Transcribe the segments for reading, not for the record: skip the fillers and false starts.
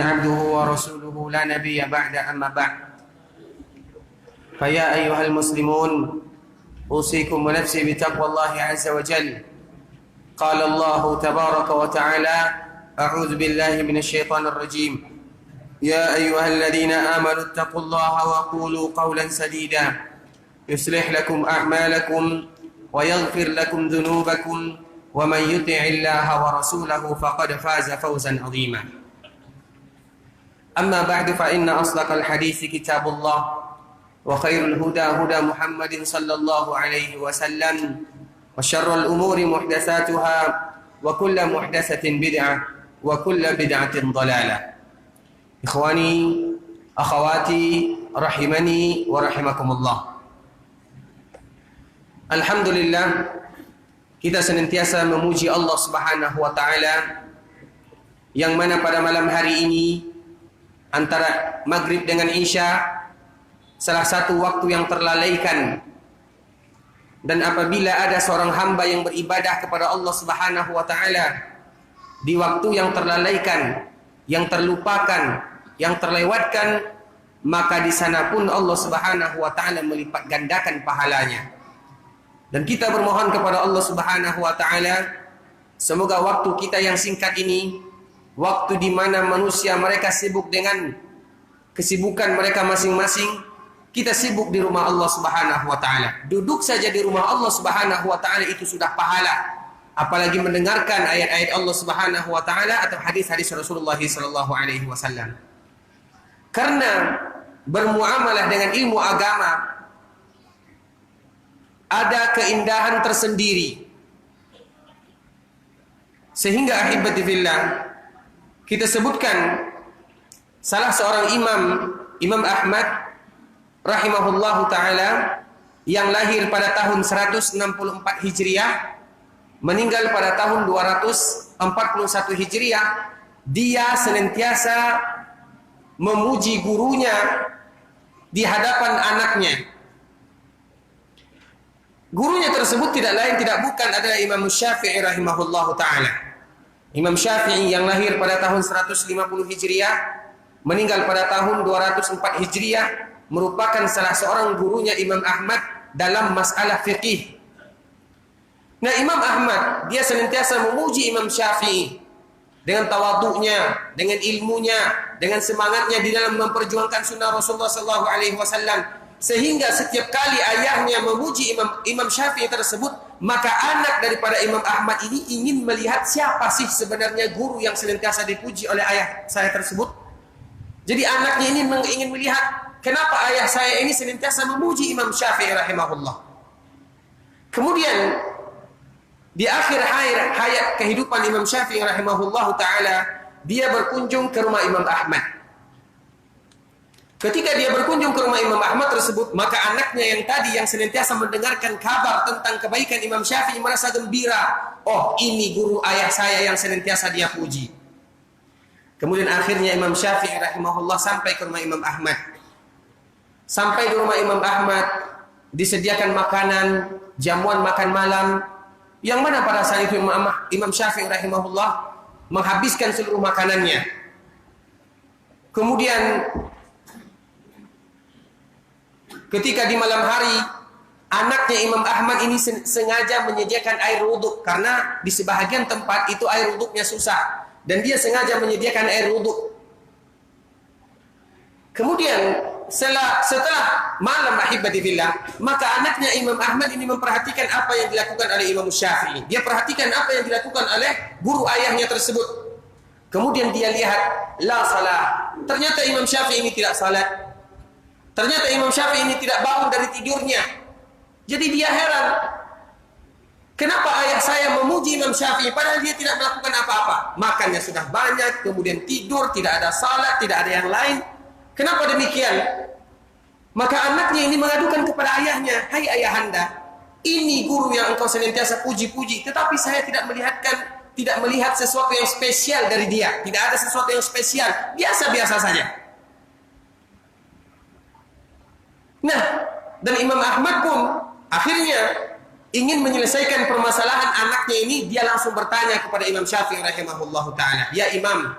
عبده ورسوله لا نبي بعد أما بعد فيا أيها المسلمون أوصيكم ونفسي بتقوى الله عز وجل قال الله تبارك وتعالى أعوذ بالله من الشيطان الرجيم يا أيها الذين آمنوا اتقوا الله وقولوا قولا سديدا يصلح لكم أعمالكم ويغفر لكم ذنوبكم ومن يطع الله ورسوله فقد فاز فوزا عظيما أما بعد فإن أصدق الحديث كتاب الله وخير الهدى هدى محمد صلى الله عليه وسلم وشر الأمور محدثاتها وكل محدثة بدعة وكل بدعة ضلالة إخواني أخواتي رحمني ورحمكم الله. Alhamdulillah, kita senantiasa memuji Allah Subhanahu wa taala yang mana pada malam hari ini antara maghrib dengan isya salah satu waktu yang terlalaikan, dan apabila ada seorang hamba yang beribadah kepada Allah Subhanahu wa taala di waktu yang terlalaikan, yang terlupakan, yang terlewatkan, maka di sana pun Allah Subhanahu wa taala melipat gandakan pahalanya. Dan kita bermohon kepada Allah Subhanahu wa taala semoga waktu kita yang singkat ini, waktu di mana manusia mereka sibuk dengan kesibukan mereka masing-masing, kita sibuk di rumah Allah Subhanahu wa taala. Duduk saja di rumah Allah Subhanahu wa taala itu sudah pahala. Apalagi mendengarkan ayat-ayat Allah Subhanahu wa taala atau hadis-hadis Rasulullah sallallahu alaihi wasallam. Karena bermuamalah dengan ilmu agama ada keindahan tersendiri. Sehingga ahibati fillah, kita sebutkan salah seorang Imam Ahmad rahimahullahu taala yang lahir pada tahun 164 Hijriah, meninggal pada tahun 241 Hijriah. Dia senantiasa memuji gurunya di hadapan anaknya. Gurunya tersebut tidak lain tidak bukan adalah Imam Syafi'i rahimahullahu taala. Imam Syafi'i yang lahir pada tahun 150 Hijriah, meninggal pada tahun 204 Hijriah, merupakan salah seorang gurunya Imam Ahmad dalam masalah fiqih. Nah, Imam Ahmad dia senantiasa memuji Imam Syafi'i dengan tawadhu'nya, dengan ilmunya, dengan semangatnya di dalam memperjuangkan sunnah Rasulullah sallallahu alaihi wasallam, sehingga setiap kali ayahnya memuji Imam Syafi'i tersebut, maka anak daripada Imam Ahmad ini ingin melihat siapa sih sebenarnya guru yang senantiasa dipuji oleh ayah saya tersebut. Jadi anaknya ini ingin melihat kenapa ayah saya ini senantiasa memuji Imam Syafi'i rahimahullah. Kemudian di akhir hayat kehidupan Imam Syafi'i rahimahullah taala, dia berkunjung ke rumah Imam Ahmad. Ketika dia berkunjung ke rumah Imam Ahmad tersebut, maka anaknya yang tadi yang senantiasa mendengarkan kabar tentang kebaikan Imam Syafi'i merasa gembira. Oh, ini guru ayah saya yang senantiasa dia puji. Kemudian akhirnya Imam Syafi'i rahimahullah sampai ke rumah Imam Ahmad. Sampai di rumah Imam Ahmad disediakan makanan, jamuan makan malam, yang mana pada saat itu Imam Syafi'i rahimahullah menghabiskan seluruh makanannya. Kemudian ketika di malam hari, anaknya Imam Ahmad ini sengaja menyediakan air wudhu, karena di sebahagian tempat itu air wudhunya susah, dan dia sengaja menyediakan air wudhu. Kemudian setelah malam ahibati fillah, maka anaknya Imam Ahmad ini memperhatikan apa yang dilakukan oleh Imam Syafi'i. Dia perhatikan apa yang dilakukan oleh guru ayahnya tersebut. Kemudian dia lihat, la salah. Ternyata Imam Syafi'i ini tidak salat. Ternyata Imam Syafi'i ini tidak bangun dari tidurnya. Jadi dia heran, kenapa ayah saya memuji Imam Syafi'i padahal dia tidak melakukan apa-apa. Makannya sudah banyak, kemudian tidur, tidak ada salat, tidak ada yang lain. Kenapa demikian? Maka anaknya ini mengadukan kepada ayahnya, hai ayahanda, ini guru yang engkau senantiasa puji-puji, tetapi saya tidak melihat sesuatu yang spesial dari dia. Tidak ada sesuatu yang spesial, biasa-biasa saja. Nah, dan Imam Ahmad pun akhirnya ingin menyelesaikan permasalahan anaknya ini, dia langsung bertanya kepada Imam Syafi'i rahimahullahu taala, "Ya Imam,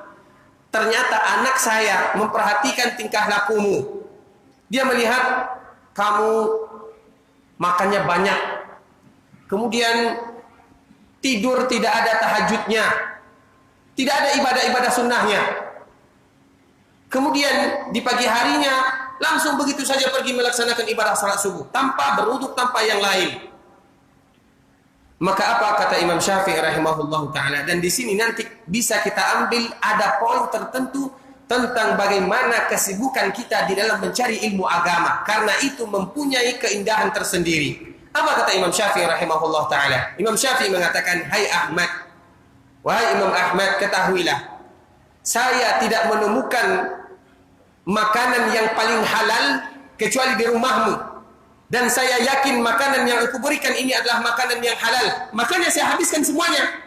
ternyata anak saya memperhatikan tingkah lakumu. Dia melihat kamu makannya banyak, kemudian tidur tidak ada tahajudnya, tidak ada ibadah-ibadah sunnahnya. Kemudian di pagi harinya langsung begitu saja pergi melaksanakan ibadah salat subuh tanpa berwuduk, tanpa yang lain. Maka apa kata Imam Syafi'i rahimahullahu taala? Dan di sini nanti bisa kita ambil ada poin tertentu tentang bagaimana kesibukan kita di dalam mencari ilmu agama, karena itu mempunyai keindahan tersendiri. Apa kata Imam Syafi'i rahimahullahu taala? Imam Syafi'i mengatakan, "Hai Ahmad, wahai Imam Ahmad, ketahuilah, saya tidak menemukan makanan yang paling halal kecuali di rumahmu. Dan saya yakin makanan yang aku berikan ini adalah makanan yang halal. Makanya saya habiskan semuanya."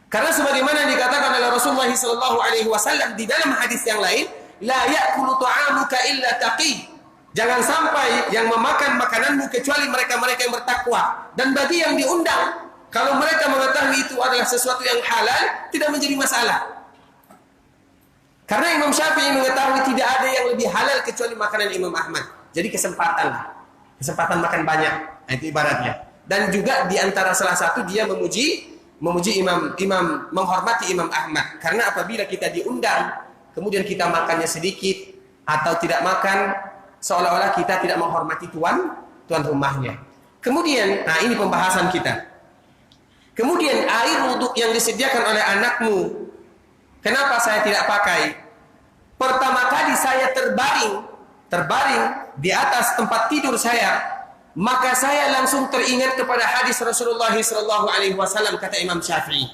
Karena sebagaimana dikatakan oleh Rasulullah SAW di dalam hadis yang lain, "La ya'kulu ta'amuka illa taqi." Jangan sampai yang memakan makananmu kecuali mereka-mereka yang bertakwa. Dan bagi yang diundang, kalau mereka mengetahui itu adalah sesuatu yang halal, tidak menjadi masalah. Karena Imam Syafi'i mengetahui tidak ada yang lebih halal kecuali makanan Imam Ahmad. Jadi kesempatan makan banyak, itu ibaratnya. Dan juga di antara salah satu dia memuji menghormati Imam Ahmad. Karena apabila kita diundang, kemudian kita makannya sedikit atau tidak makan, seolah-olah kita tidak menghormati tuan rumahnya. Kemudian, nah ini pembahasan kita. Kemudian air wuduk yang disediakan oleh anakmu, kenapa saya tidak pakai? Pertama kali saya terbaring di atas tempat tidur saya, maka saya langsung teringat kepada hadis Rasulullah SAW, kata Imam Syafi'i.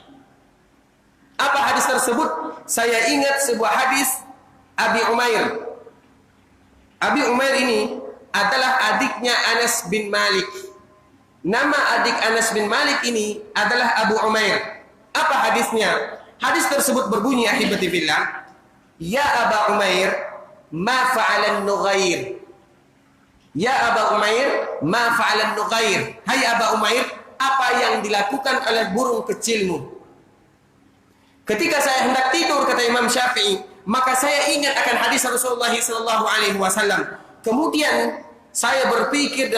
Apa hadis tersebut? Saya ingat sebuah hadis Abi Umair. Abi Umair ini adalah adiknya Anas bin Malik. Nama adik Anas bin Malik ini adalah Abu Umair. Apa hadisnya? Hadis tersebut berbunyi, ahibati fillah, "Ya Aba Umair, ma fa'alan nughair." Ya Aba Umair, ma fa'alan nughair. Hai Aba Umair, apa yang dilakukan oleh burung kecilmu? Ketika saya hendak tidur, kata Imam Syafi'i, maka saya ingat akan hadis Rasulullah SAW. Kemudian saya berpikir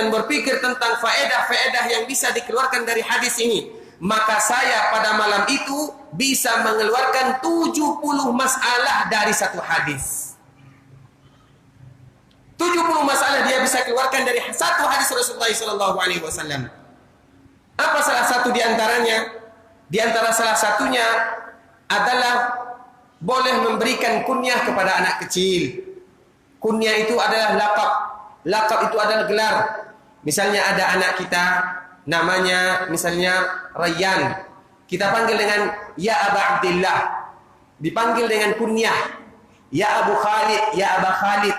tentang faedah-faedah yang bisa dikeluarkan dari hadis ini. Maka saya pada malam itu bisa mengeluarkan 70 masalah dari satu hadis. 70 masalah dia bisa keluarkan dari satu hadis Rasulullah SAW. Apa salah satu di antaranya? Di antara salah satunya adalah boleh memberikan kunyah kepada anak kecil. Kunyah itu adalah laqab. Laqab itu adalah gelar. Misalnya ada anak kita namanya misalnya Rayyan, kita panggil dengan ya Aba Abdillah, dipanggil dengan kunyah ya Abu Khalid, ya Aba Khalid,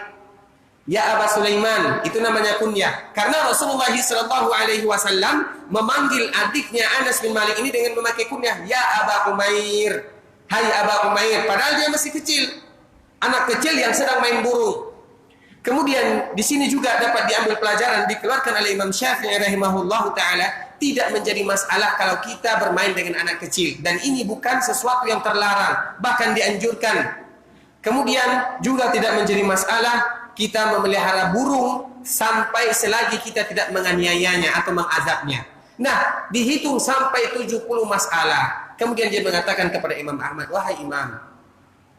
ya Aba Sulaiman, itu namanya kunyah. Karena Rasulullah SAW memanggil adiknya Anas bin Malik ini dengan memakai kunyah ya Aba Umair, hai Aba Umair, padahal dia masih kecil, anak kecil yang sedang main burung. Kemudian di sini juga dapat diambil pelajaran, dikeluarkan oleh Imam Syafi'i rahimahullahu taala, tidak menjadi masalah kalau kita bermain dengan anak kecil, dan ini bukan sesuatu yang terlarang, bahkan dianjurkan. Kemudian juga tidak menjadi masalah kita memelihara burung sampai selagi kita tidak menganiayanya atau mengazabnya. Nah, dihitung sampai 70 masalah. Kemudian dia mengatakan kepada Imam Ahmad, "Wahai Imam,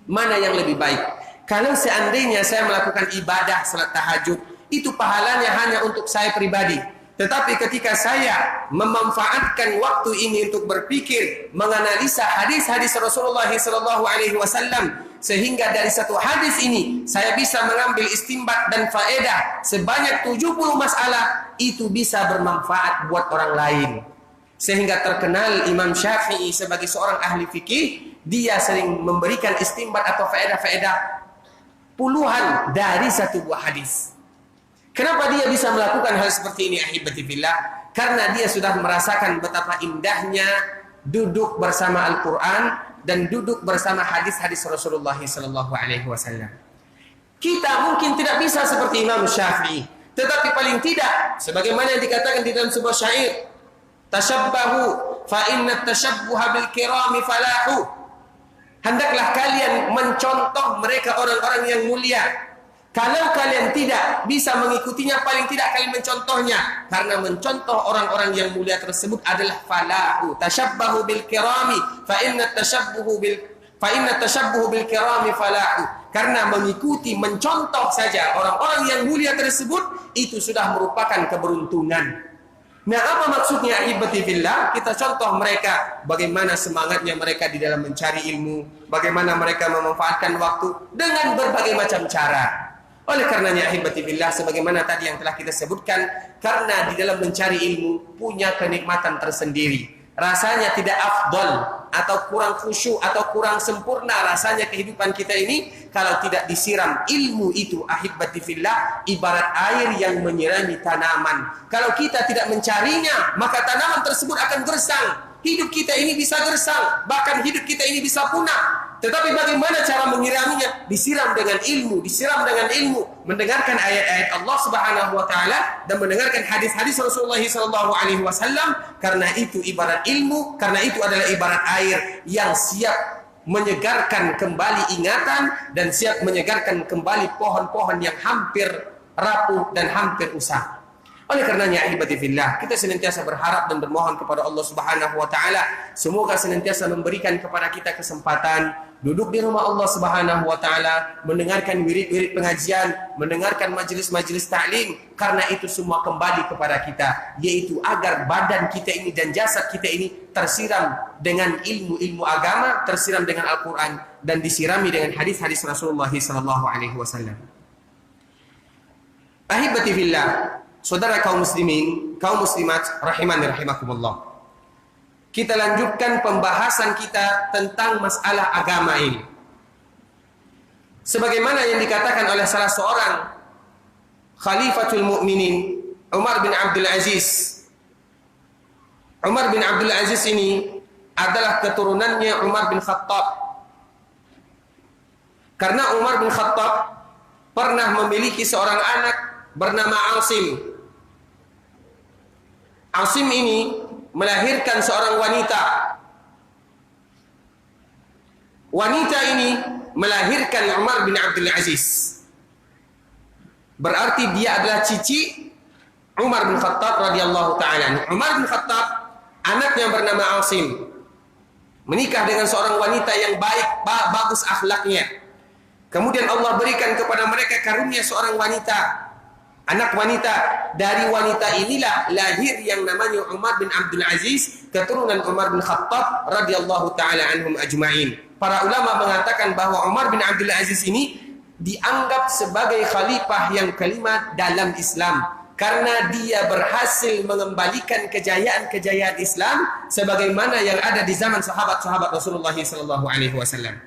mana yang lebih baik? Kalau seandainya saya melakukan ibadah salat tahajud, itu pahalanya hanya untuk saya pribadi. Tetapi ketika saya memanfaatkan waktu ini untuk berpikir, menganalisa hadis-hadis Rasulullah SAW, sehingga dari satu hadis ini saya bisa mengambil istimbat dan faedah sebanyak 70 masalah, itu bisa bermanfaat buat orang lain." Sehingga terkenal Imam Syafi'i sebagai seorang ahli fikih, dia sering memberikan istimbat atau faedah-faedah puluhan dari satu buah hadis. Kenapa dia bisa melakukan hal seperti ini, ahibati fillah? Karena dia sudah merasakan betapa indahnya duduk bersama Al-Quran dan duduk bersama hadis-hadis Rasulullah SAW. Kita mungkin tidak bisa seperti Imam Syafi'i, tetapi paling tidak, sebagaimana yang dikatakan di dalam sebuah syair, "Tashabbahu fa inna tashabbuha bil kirami falahu." Hendaklah kalian mencontoh mereka orang-orang yang mulia. Kalau kalian tidak bisa mengikutinya, paling tidak kalian mencontohnya. Karena mencontoh orang-orang yang mulia tersebut adalah falahu. Tashabbahu bil kirami fa inna tashabbuhu bil kirami falahu. Karena mengikuti, mencontoh saja orang-orang yang mulia tersebut, itu sudah merupakan keberuntungan. Nah, apa maksudnya ahibati fillah? Kita contoh mereka, bagaimana semangatnya mereka di dalam mencari ilmu, bagaimana mereka memanfaatkan waktu dengan berbagai macam cara. Oleh karenanya ahibati fillah, sebagaimana tadi yang telah kita sebutkan, karena di dalam mencari ilmu punya kenikmatan tersendiri. Rasanya tidak afdal atau kurang khusyuk atau kurang sempurna rasanya kehidupan kita ini kalau tidak disiram ilmu itu. Ahibati fillah, ibarat air yang menyirami tanaman. Kalau kita tidak mencarinya, maka tanaman tersebut akan gersang. Hidup kita ini bisa gersang, bahkan hidup kita ini bisa punah. Tetapi bagaimana cara menyiraminya? Disiram dengan ilmu, mendengarkan ayat-ayat Allah Subhanahu wa taala dan mendengarkan hadis-hadis Rasulullah sallallahu alaihi wasallam. Karena itu ibarat ilmu, karena itu adalah ibarat air yang siap menyegarkan kembali ingatan dan siap menyegarkan kembali pohon-pohon yang hampir rapuh dan hampir usang. Oleh karenanya ahibati fillah, kita senantiasa berharap dan bermohon kepada Allah Subhanahu wa taala semoga senantiasa memberikan kepada kita kesempatan duduk di rumah Allah Subhanahu wa taala, mendengarkan wirid-wirid pengajian, mendengarkan majelis-majelis ta'lim, karena itu semua kembali kepada kita, yaitu agar badan kita ini dan jasad kita ini tersiram dengan ilmu-ilmu agama, tersiram dengan Al-Qur'an dan disirami dengan hadis-hadis Rasulullah sallallahu alaihi wasallam. Ahibati fillah, saudara kaum muslimin, kaum muslimat rahimani rahimakumullah. Kita lanjutkan pembahasan kita tentang masalah agama ini. Sebagaimana yang dikatakan oleh salah seorang Khalifatul Mukminin, Umar bin Abdul Aziz. Umar bin Abdul Aziz ini adalah keturunannya Umar bin Khattab. Karena Umar bin Khattab pernah memiliki seorang anak bernama Asim. Asim ini melahirkan seorang wanita. Wanita ini melahirkan Umar bin Abdul Aziz. Berarti dia adalah cici Umar bin Khattab radhiyallahu taala. Umar bin Khattab, anaknya bernama Asim, menikah dengan seorang wanita yang baik, bagus akhlaknya. Kemudian Allah berikan kepada mereka karunia seorang wanita, anak wanita. Dari wanita inilah lahir yang namanya Umar bin Abdul Aziz, keturunan Umar bin Khattab radhiyallahu taala anhum ajma'in. Para ulama mengatakan bahwa Umar bin Abdul Aziz ini dianggap sebagai khalifah yang kelima dalam Islam, karena dia berhasil mengembalikan kejayaan-kejayaan Islam sebagaimana yang ada di zaman sahabat-sahabat Rasulullah sallallahu alaihi wasallam.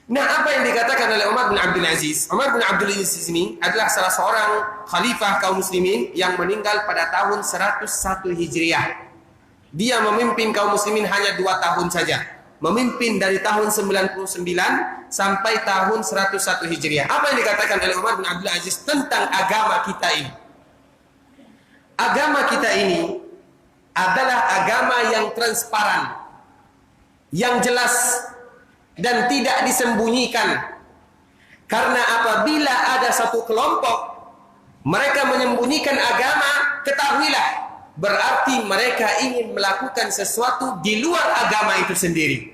Nah, apa yang dikatakan oleh Umar bin Abdul Aziz? Umar bin Abdul Aziz ini adalah salah seorang khalifah kaum muslimin yang meninggal pada tahun 101 Hijriah. Dia memimpin kaum muslimin hanya 2 tahun saja. Memimpin dari tahun 99 sampai tahun 101 Hijriah. Apa yang dikatakan oleh Umar bin Abdul Aziz tentang agama kita ini? Agama kita ini adalah agama yang transparan, yang jelas, dan tidak disembunyikan. Karena apabila ada satu kelompok mereka menyembunyikan agama, ketahuilah berarti mereka ingin melakukan sesuatu di luar agama itu sendiri.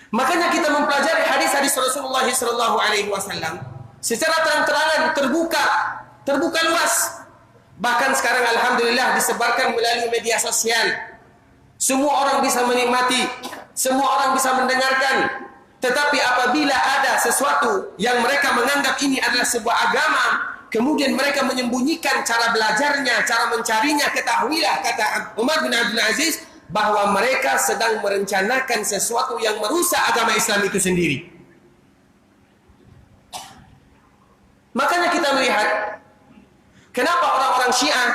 Makanya kita mempelajari hadis-hadis Rasulullah SAW secara terang-terangan, terbuka luas. Bahkan sekarang alhamdulillah disebarkan melalui media sosial. Semua orang bisa menikmati, semua orang bisa mendengarkan. Tetapi apabila ada sesuatu yang mereka menganggap ini adalah sebuah agama, kemudian mereka menyembunyikan cara belajarnya, cara mencarinya, ketahuilah, kata Umar bin Abdul Aziz, bahwa mereka sedang merencanakan sesuatu yang merusak agama Islam itu sendiri. Makanya kita melihat kenapa orang-orang Syiah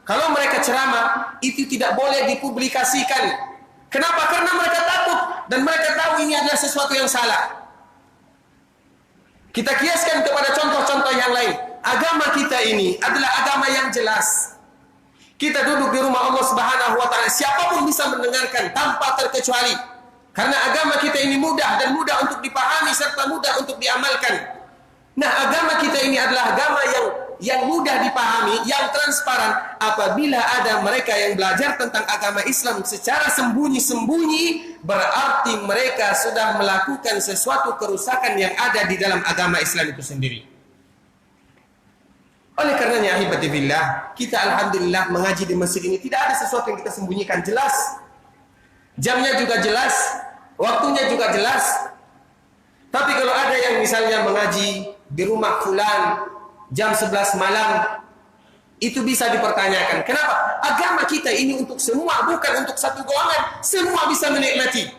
kalau mereka ceramah itu tidak boleh dipublikasikan. Kenapa? Karena mereka takut dan mereka tahu ini adalah sesuatu yang salah. Kita kiaskan kepada contoh-contoh yang lain. Agama kita ini adalah agama yang jelas. Kita duduk di rumah Allah Subhanahu wa taala, siapapun bisa mendengarkan tanpa terkecuali. Karena agama kita ini mudah dan mudah untuk dipahami serta mudah untuk diamalkan. Nah, agama kita ini adalah agama yang mudah dipahami, yang transparan. Apabila ada mereka yang belajar tentang agama Islam secara sembunyi-sembunyi, berarti mereka sudah melakukan sesuatu kerusakan yang ada di dalam agama Islam itu sendiri. Oleh karenanya, ahibati billah, kita alhamdulillah mengaji di masjid ini tidak ada sesuatu yang kita sembunyikan, jelas. Jamnya juga jelas, waktunya juga jelas. Tapi kalau ada yang misalnya mengaji di rumah fulan jam 11 malam, itu bisa dipertanyakan. Kenapa? Agama kita ini untuk semua, bukan untuk satu golongan. Semua bisa menikmati.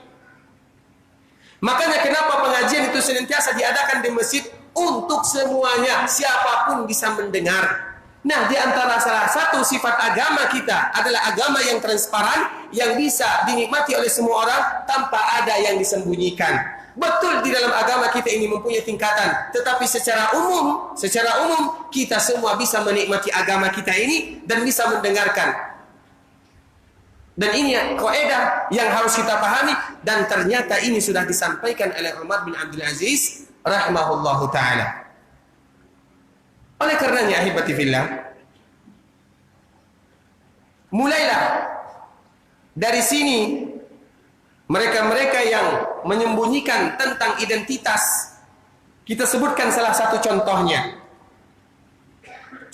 Makanya kenapa pengajian itu senantiasa diadakan di masjid? Untuk semuanya, siapapun bisa mendengar. Nah, di antara salah satu sifat agama kita adalah agama yang transparan, yang bisa dinikmati oleh semua orang tanpa ada yang disembunyikan. Betul, di dalam agama kita ini mempunyai tingkatan, tetapi secara umum kita semua bisa menikmati agama kita ini dan bisa mendengarkan. Dan ini kaidah yang harus kita pahami, dan ternyata ini sudah disampaikan oleh Umar bin Abdul Aziz rahimahullahu taala. Oleh karenanya, ahibati fillah, mulailah dari sini mereka-mereka yang menyembunyikan tentang identitas. Kita sebutkan salah satu contohnya.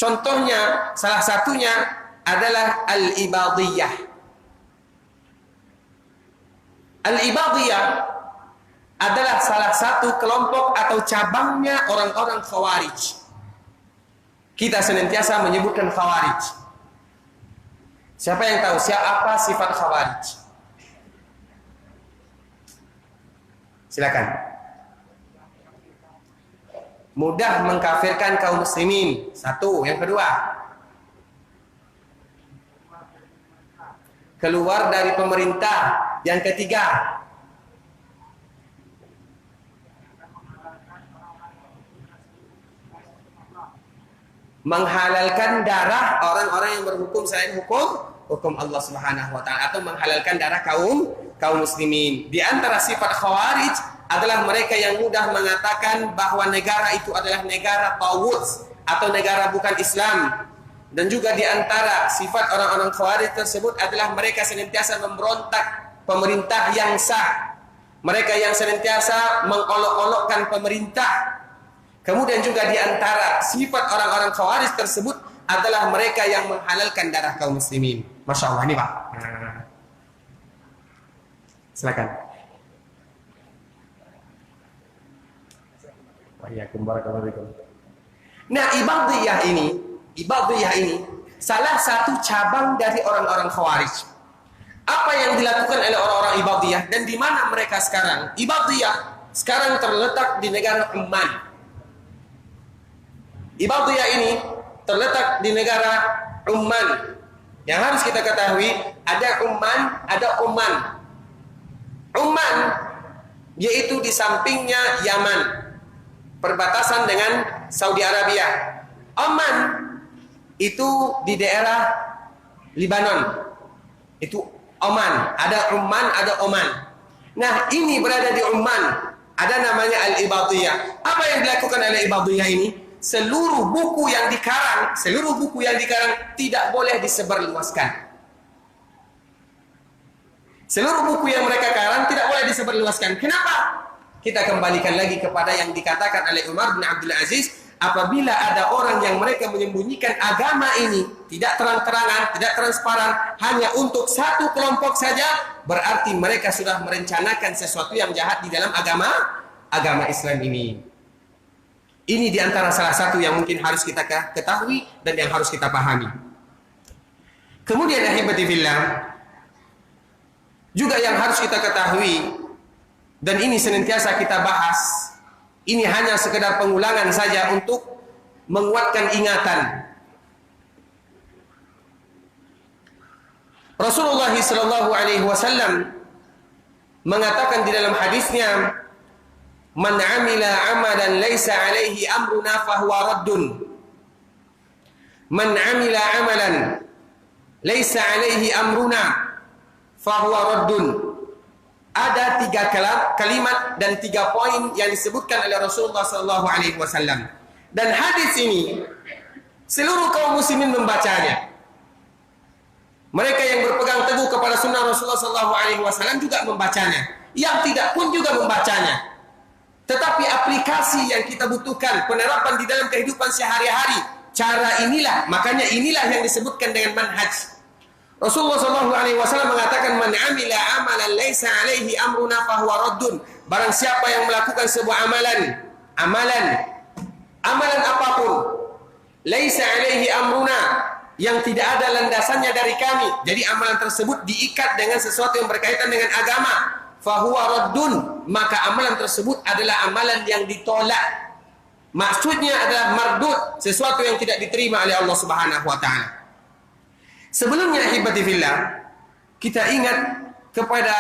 Contohnya, salah satunya adalah Al-Ibadiyah. Al-Ibadiyah adalah salah satu kelompok atau cabangnya orang-orang Khawarij. Kita senantiasa menyebutkan Khawarij. Siapa yang tahu siapa sifat Khawarij? Silakan. Mudah mengkafirkan kaum muslimin. Satu. Yang kedua, keluar dari pemerintah. Yang ketiga, menghalalkan darah orang-orang yang berhukum selain hukum Allah Subhanahu wa taala, atau menghalalkan darah kaum muslimin. Di antara sifat Khawarij adalah mereka yang mudah mengatakan bahwa negara itu adalah negara taghut atau negara bukan Islam. Dan juga di antara sifat orang-orang Khawarij tersebut adalah mereka senantiasa memberontak pemerintah yang sah. Mereka yang senantiasa mengolok-olokkan pemerintah. Kemudian juga di antara sifat orang-orang Khawarij tersebut adalah mereka yang menghalalkan darah kaum muslimin. Masya Allah, ini Pak. Silakan. Nah, Ibadiyah ini salah satu cabang dari orang-orang Khawarij. Apa yang dilakukan oleh orang-orang Ibadiyah dan di mana mereka sekarang? Ibadiyah sekarang terletak di negara Oman. Ibadiyah ini terletak di negara Oman. Yang harus kita ketahui, ada Oman, ada Oman. Oman yaitu di sampingnya Yaman, perbatasan dengan Saudi Arabia. Oman itu di daerah Libanon. Itu Oman, ada Oman, ada Oman. Nah, ini berada di Oman, ada namanya Al-Ibadiyah. Apa yang dilakukan oleh Ibadiyah ini? Seluruh buku yang dikarang tidak boleh disebarluaskan. Seluruh buku yang mereka karang tidak boleh disebarluaskan. Kenapa? Kita kembalikan lagi kepada yang dikatakan oleh Umar bin Abdul Aziz, apabila ada orang yang mereka menyembunyikan agama ini tidak terang-terangan, tidak transparan, hanya untuk satu kelompok saja, berarti mereka sudah merencanakan sesuatu yang jahat di dalam agama Islam ini. Ini diantara salah satu yang mungkin harus kita ketahui dan yang harus kita pahami. Kemudian ahibati fillah, juga yang harus kita ketahui, dan ini senantiasa kita bahas, ini hanya sekedar pengulangan saja untuk menguatkan ingatan. Rasulullah SAW mengatakan di dalam hadisnya, "Man 'amila 'amalan laisa 'alaihi amruna fahuwa raddun." Man 'amila 'amalan laisa 'alaihi amruna fahuwa raddun. ada 3 kalimat dan 3 poin yang disebutkan oleh Rasulullah SAW. Dan hadis ini seluruh kaum muslimin membacanya. Mereka yang berpegang teguh kepada sunnah Rasulullah SAW juga membacanya. Yang tidak pun juga membacanya. Tetapi aplikasi yang kita butuhkan, penerapan di dalam kehidupan sehari-hari, cara inilah, makanya inilah yang disebutkan dengan manhaj. Rasulullah SAW mengatakan, "Man amila amalan laisa alaihi amruna fahuwa raddun." Barang siapa yang melakukan sebuah amalan apapun, laisa alaihi amruna, yang tidak ada landasannya dari kami. Jadi amalan tersebut diikat dengan sesuatu yang berkaitan dengan agama, fahuwa raddun, maka amalan tersebut adalah amalan yang ditolak. Maksudnya adalah mardud, sesuatu yang tidak diterima oleh Allah Subhanahu wa taala. Sebelumnya ahibati fillah, kita ingat kepada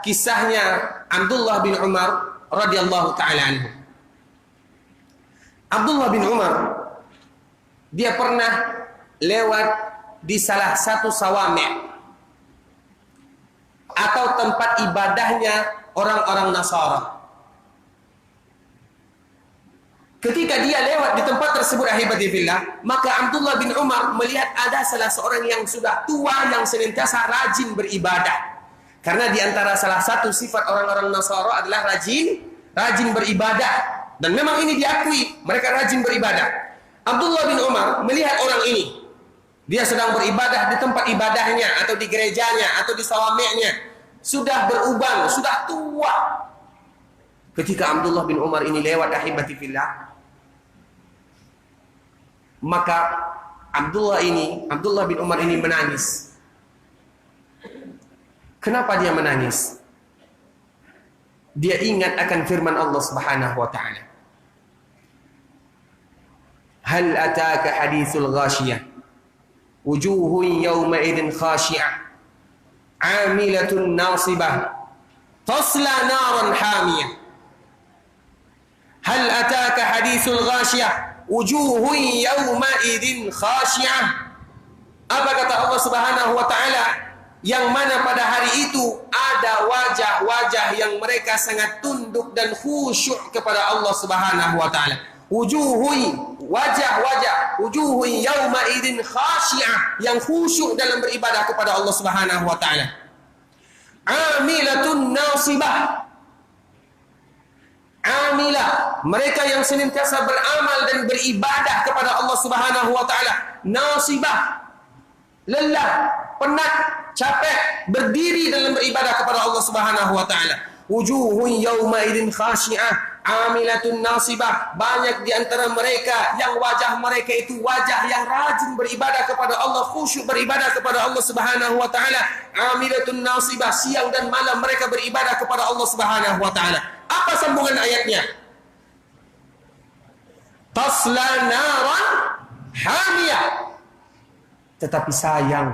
kisahnya Abdullah bin Umar radhiyallahu taala anhu. Abdullah bin Umar, dia pernah lewat di salah satu sawami' atau tempat ibadahnya orang-orang Nasara. Ketika dia lewat di tempat tersebut ahibati fillah, maka Abdullah bin Umar melihat ada salah seorang yang sudah tua yang senantiasa rajin beribadah. Karena di antara salah satu sifat orang-orang Nasara adalah rajin beribadah. Dan memang ini diakui, mereka rajin beribadah. Abdullah bin Umar melihat orang ini. Dia sedang beribadah di tempat ibadahnya atau di gerejanya atau di sawami'nya. Sudah berubah, sudah tua. Ketika Abdullah bin Umar ini lewat ahibati fillah, maka Abdullah bin Umar ini menangis. Kenapa dia menangis? Dia ingat akan firman Allah Subhanahu wa taala. Hal ataka hadithul ghashiyah, wujuhun yawma idin khashi'ah, 'amilatun nasibah, tasla naran hamiyah. Hal ataka hadithul ghashiyah, wujuhun yawma idin khashi'ah. Apa kata Allah Subhanahu wa taala? Yang mana pada hari itu ada wajah-wajah yang mereka sangat tunduk dan khusyuk kepada Allah Subhanahu wa taala. Wujuhun yawma idin khashi'ah, yang khusyuk dalam beribadah kepada Allah Subhanahu wa taala. Amilatun nasibah, amilah, mereka yang senantiasa beramal dan beribadah kepada Allah Subhanahu wa taala. Nasibah, lelah, penat, capek, berdiri dalam beribadah kepada Allah Subhanahu wa taala. Wujuhun yawma idin khashi'ah, amilatun nasibah, banyak di antara mereka yang wajah mereka itu wajah yang rajin beribadah kepada Allah, khusyuk beribadah kepada Allah Subhanahu wa taala. Amilatun nasibah, siang dan malam mereka beribadah kepada Allah Subhanahu wa taala. Apa sambungan ayatnya? Tasla naran hamiyah. Tetapi sayang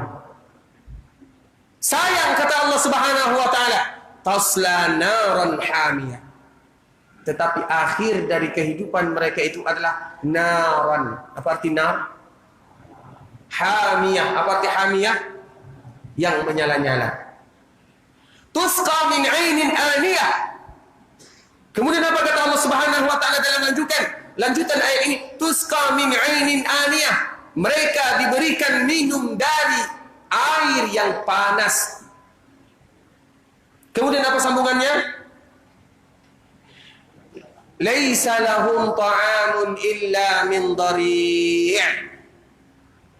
kata Allah Subhanahu wa taala, tasla naran hamiyah. Tetapi akhir dari kehidupan mereka itu adalah naran. Apa arti nar? Hamiyah. Apa arti hamiyah? Yang menyala-nyala. Tusqa min 'ainin aniyah. Kemudian apa kata Allah Subhanahu wa taala dalam lanjutan ayat ini? Tusqa min 'ainin aniyah. Mereka diberikan minum dari air yang panas. Kemudian apa sambungannya? Laisa lahum ta'amun illa min dhari'.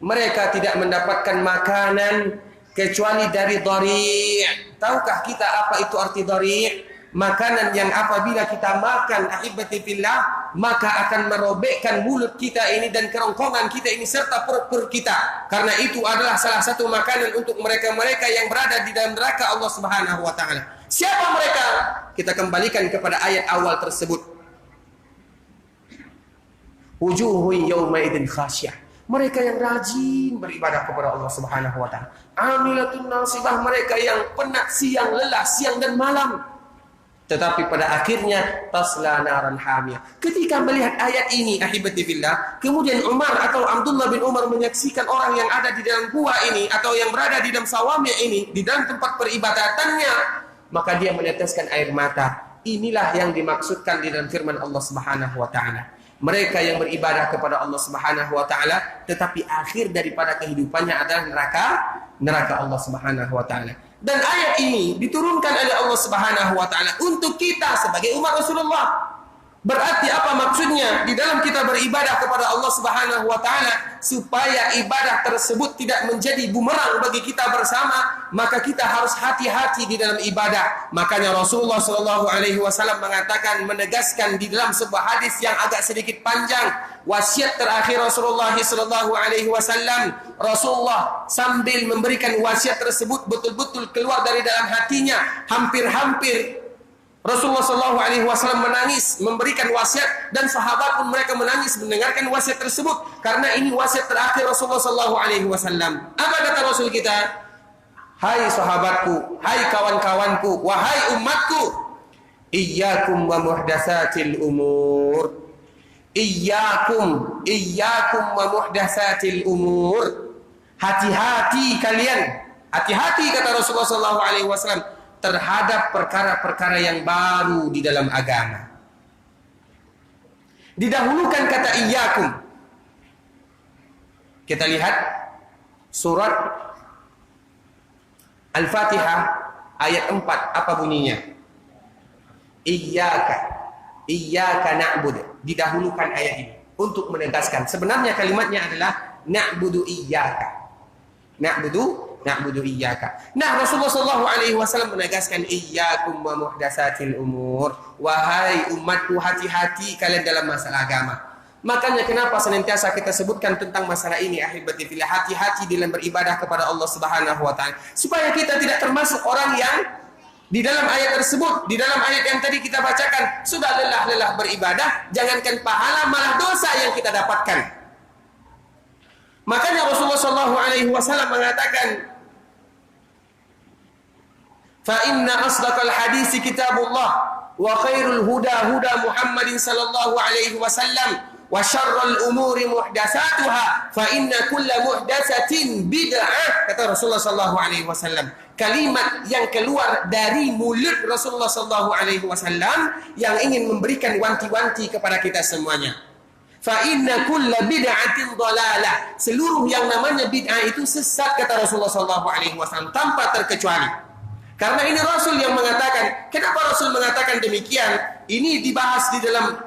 Mereka tidak mendapatkan makanan kecuali dari dhari'. Tahukah kita apa itu arti dhari'? Makanan yang apabila kita makan ahibati fillah, maka akan merobekkan mulut kita ini dan kerongkongan kita ini serta perut kita. Karena itu adalah salah satu makanan untuk mereka-mereka yang berada di dalam neraka Allah Subhanahu wa taala. Siapa mereka? Kita kembalikan kepada ayat awal tersebut. Wujuhun yawma idin khasyiah. Mereka yang rajin beribadah kepada Allah Subhanahu wa taala. Amilatun nasibah, mereka yang penat siang, lelah siang dan malam. Tetapi pada akhirnya tasla naran hamiyah. Ketika melihat ayat ini ahibati fillah, kemudian Umar atau Abdullah bin Umar menyaksikan orang yang ada di dalam gua ini atau yang berada di dalam sawami ini, di dalam tempat peribadatannya, maka dia meneteskan air mata. Inilah yang dimaksudkan di dalam firman Allah Subhanahu wa taala. Mereka yang beribadah kepada Allah Subhanahu wa taala tetapi akhir daripada kehidupannya adalah neraka Allah Subhanahu wa taala. Dan ayat ini diturunkan oleh Allah Subhanahu wa taala untuk kita sebagai umat Rasulullah. Berarti apa maksudnya? Di dalam kita beribadah kepada Allah Subhanahu wa taala, supaya ibadah tersebut tidak menjadi bumerang bagi kita bersama, maka kita harus hati-hati di dalam ibadah. Makanya Rasulullah sallallahu alaihi wasallam mengatakan, menegaskan di dalam sebuah hadis yang agak sedikit panjang, wasiat terakhir Rasulullah sallallahu alaihi wasallam, Rasulullah sambil memberikan wasiat tersebut betul-betul keluar dari dalam hatinya, hampir-hampir Rasulullah sallallahu alaihi wasallam menangis memberikan wasiat, dan sahabat pun mereka menangis mendengarkan wasiat tersebut, karena ini wasiat terakhir Rasulullah sallallahu alaihi wasallam. Apa kata Rasul kita? Hai sahabatku, hai kawan-kawanku, wahai umatku, iyyakum wa muhdatsatil umur. Iyyakum wa muhdatsatil umur. Hati-hati kalian. Hati-hati kata Rasulullah sallallahu alaihi wasallam terhadap perkara-perkara yang baru di dalam agama. Didahulukan kata iyyakum. Kita lihat surat Al-Fatihah ayat 4, apa bunyinya? Iyyaka na'budu. Didahulukan ayat ini untuk menegaskan sebenarnya kalimatnya adalah na'budu iyyaka. Na'budu iyyaka. Nah, Rasulullah sallallahu alaihi wasallam menegaskan iyyakum wa muhdatsatil umur. Wahai umatku, hati-hati kalian dalam masalah agama. Makanya kenapa senantiasa kita sebutkan tentang masalah ini, ahibati fillah, hati-hati dalam beribadah kepada Allah Subhanahu wa taala, supaya kita tidak termasuk orang yang di dalam ayat tersebut, di dalam ayat yang tadi kita bacakan, sudah lelah-lelah beribadah, jangankan pahala malah dosa yang kita dapatkan. Makanya Rasulullah sallallahu alaihi wasallam mengatakan, "Fa inna asdaqal hadits kitabullah wa khairul huda huda Muhammadin sallallahu alaihi wasallam wa syarrul umuri muhdatsatuha fa inna kulla muhdatsatin bid'ah." Kata Rasulullah sallallahu alaihi wasallam. Kalimat yang keluar dari mulut Rasulullah sallallahu alaihi wasallam yang ingin memberikan wanti-wanti kepada kita semuanya. Fa inna kulla bid'atin dhalalah. Seluruh yang namanya bid'ah itu sesat, kata Rasulullah sallallahu alaihi wasallam, tanpa terkecuali. Karena ini Rasul yang mengatakan. Kenapa Rasul mengatakan demikian? Ini dibahas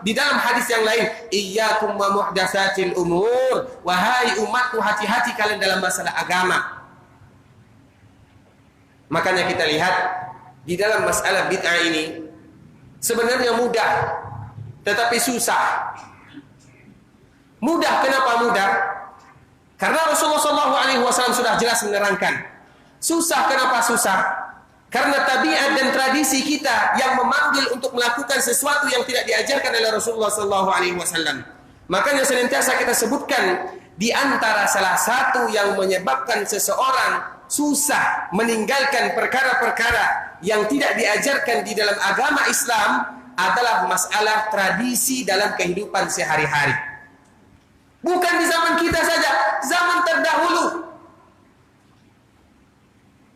di dalam hadis yang lain. Iyyakum wa muhdatsatil umur. Wahai umatku, hati-hati kalian dalam masalah agama. Makanya kita lihat di dalam masalah bid'ah ini sebenarnya mudah, tetapi susah. Mudah, kenapa mudah? Karena Rasulullah SAW sudah jelas menerangkan. Susah, kenapa susah? Karena tabiat dan tradisi kita yang memanggil untuk melakukan sesuatu yang tidak diajarkan oleh Rasulullah SAW. Makanya senantiasa kita sebutkan, di antara salah satu yang menyebabkan seseorang susah meninggalkan perkara-perkara yang tidak diajarkan di dalam agama Islam adalah masalah tradisi dalam kehidupan sehari-hari. Bukan di zaman kita saja, zaman terdahulu.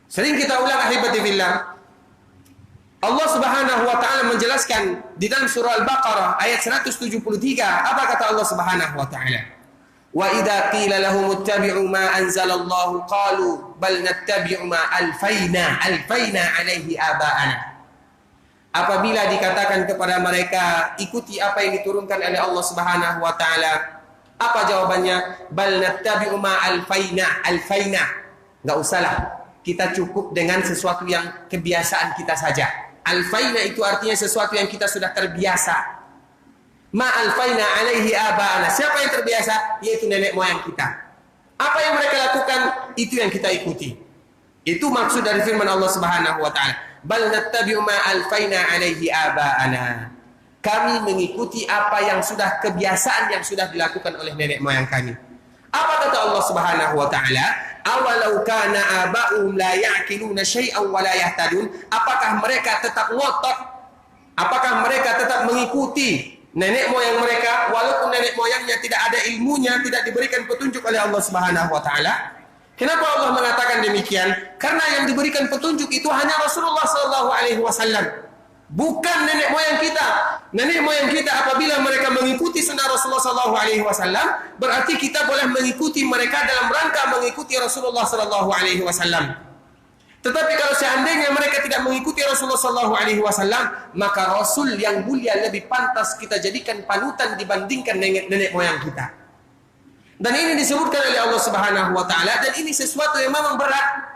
Sering kita ulang, ahibati fillah. Allah Subhanahu wa taala menjelaskan di dalam surah Al-Baqarah ayat 173, apa kata Allah Subhanahu wa taala? Wa idza qila lahum ittabi'u ma anzalallahu qalu bal nattabi'u ma alfaina alaihi aba'ana. Apabila dikatakan kepada mereka, ikuti apa yang diturunkan oleh Allah Subhanahu wa taala, apa jawabannya? Bal nattabi'u ma alfaina. Enggak usahlah, kita cukup dengan sesuatu yang kebiasaan kita saja. Alfaina itu artinya sesuatu yang kita sudah terbiasa. Ma alfaina alaihi aba'ana. Siapa yang terbiasa? Yaitu nenek moyang kita. Apa yang mereka lakukan, itu yang kita ikuti. Itu maksud dari firman Allah Subhanahu wa taala. Bal nattabi'u ma alfaina alaihi aba'ana. Kami mengikuti apa yang sudah kebiasaan yang sudah dilakukan oleh nenek moyang kami. Apa kata Allah Subhanahu wa taala? Awalau kana aba'um la ya'qiluna syai'an wa la yahtadun. Apakah mereka tetap ngotot? Apakah mereka tetap mengikuti nenek moyang mereka walaupun nenek moyangnya tidak ada ilmunya, tidak diberikan petunjuk oleh Allah Subhanahu wa taala? Kenapa Allah mengatakan demikian? Karena yang diberikan petunjuk itu hanya Rasulullah sallallahu alaihi wasallam, bukan nenek moyang kita. Nenek moyang kita apabila mereka mengikuti sunnah Rasulullah sallallahu alaihi wasallam, berarti kita boleh mengikuti mereka dalam rangka mengikuti Rasulullah sallallahu alaihi wasallam. Tetapi kalau seandainya mereka tidak mengikuti Rasulullah sallallahu alaihi wasallam, maka Rasul yang mulia lebih pantas kita jadikan panutan dibandingkan nenek moyang kita. Dan ini disebutkan oleh Allah Subhanahu wa taala, dan ini sesuatu yang memang berat.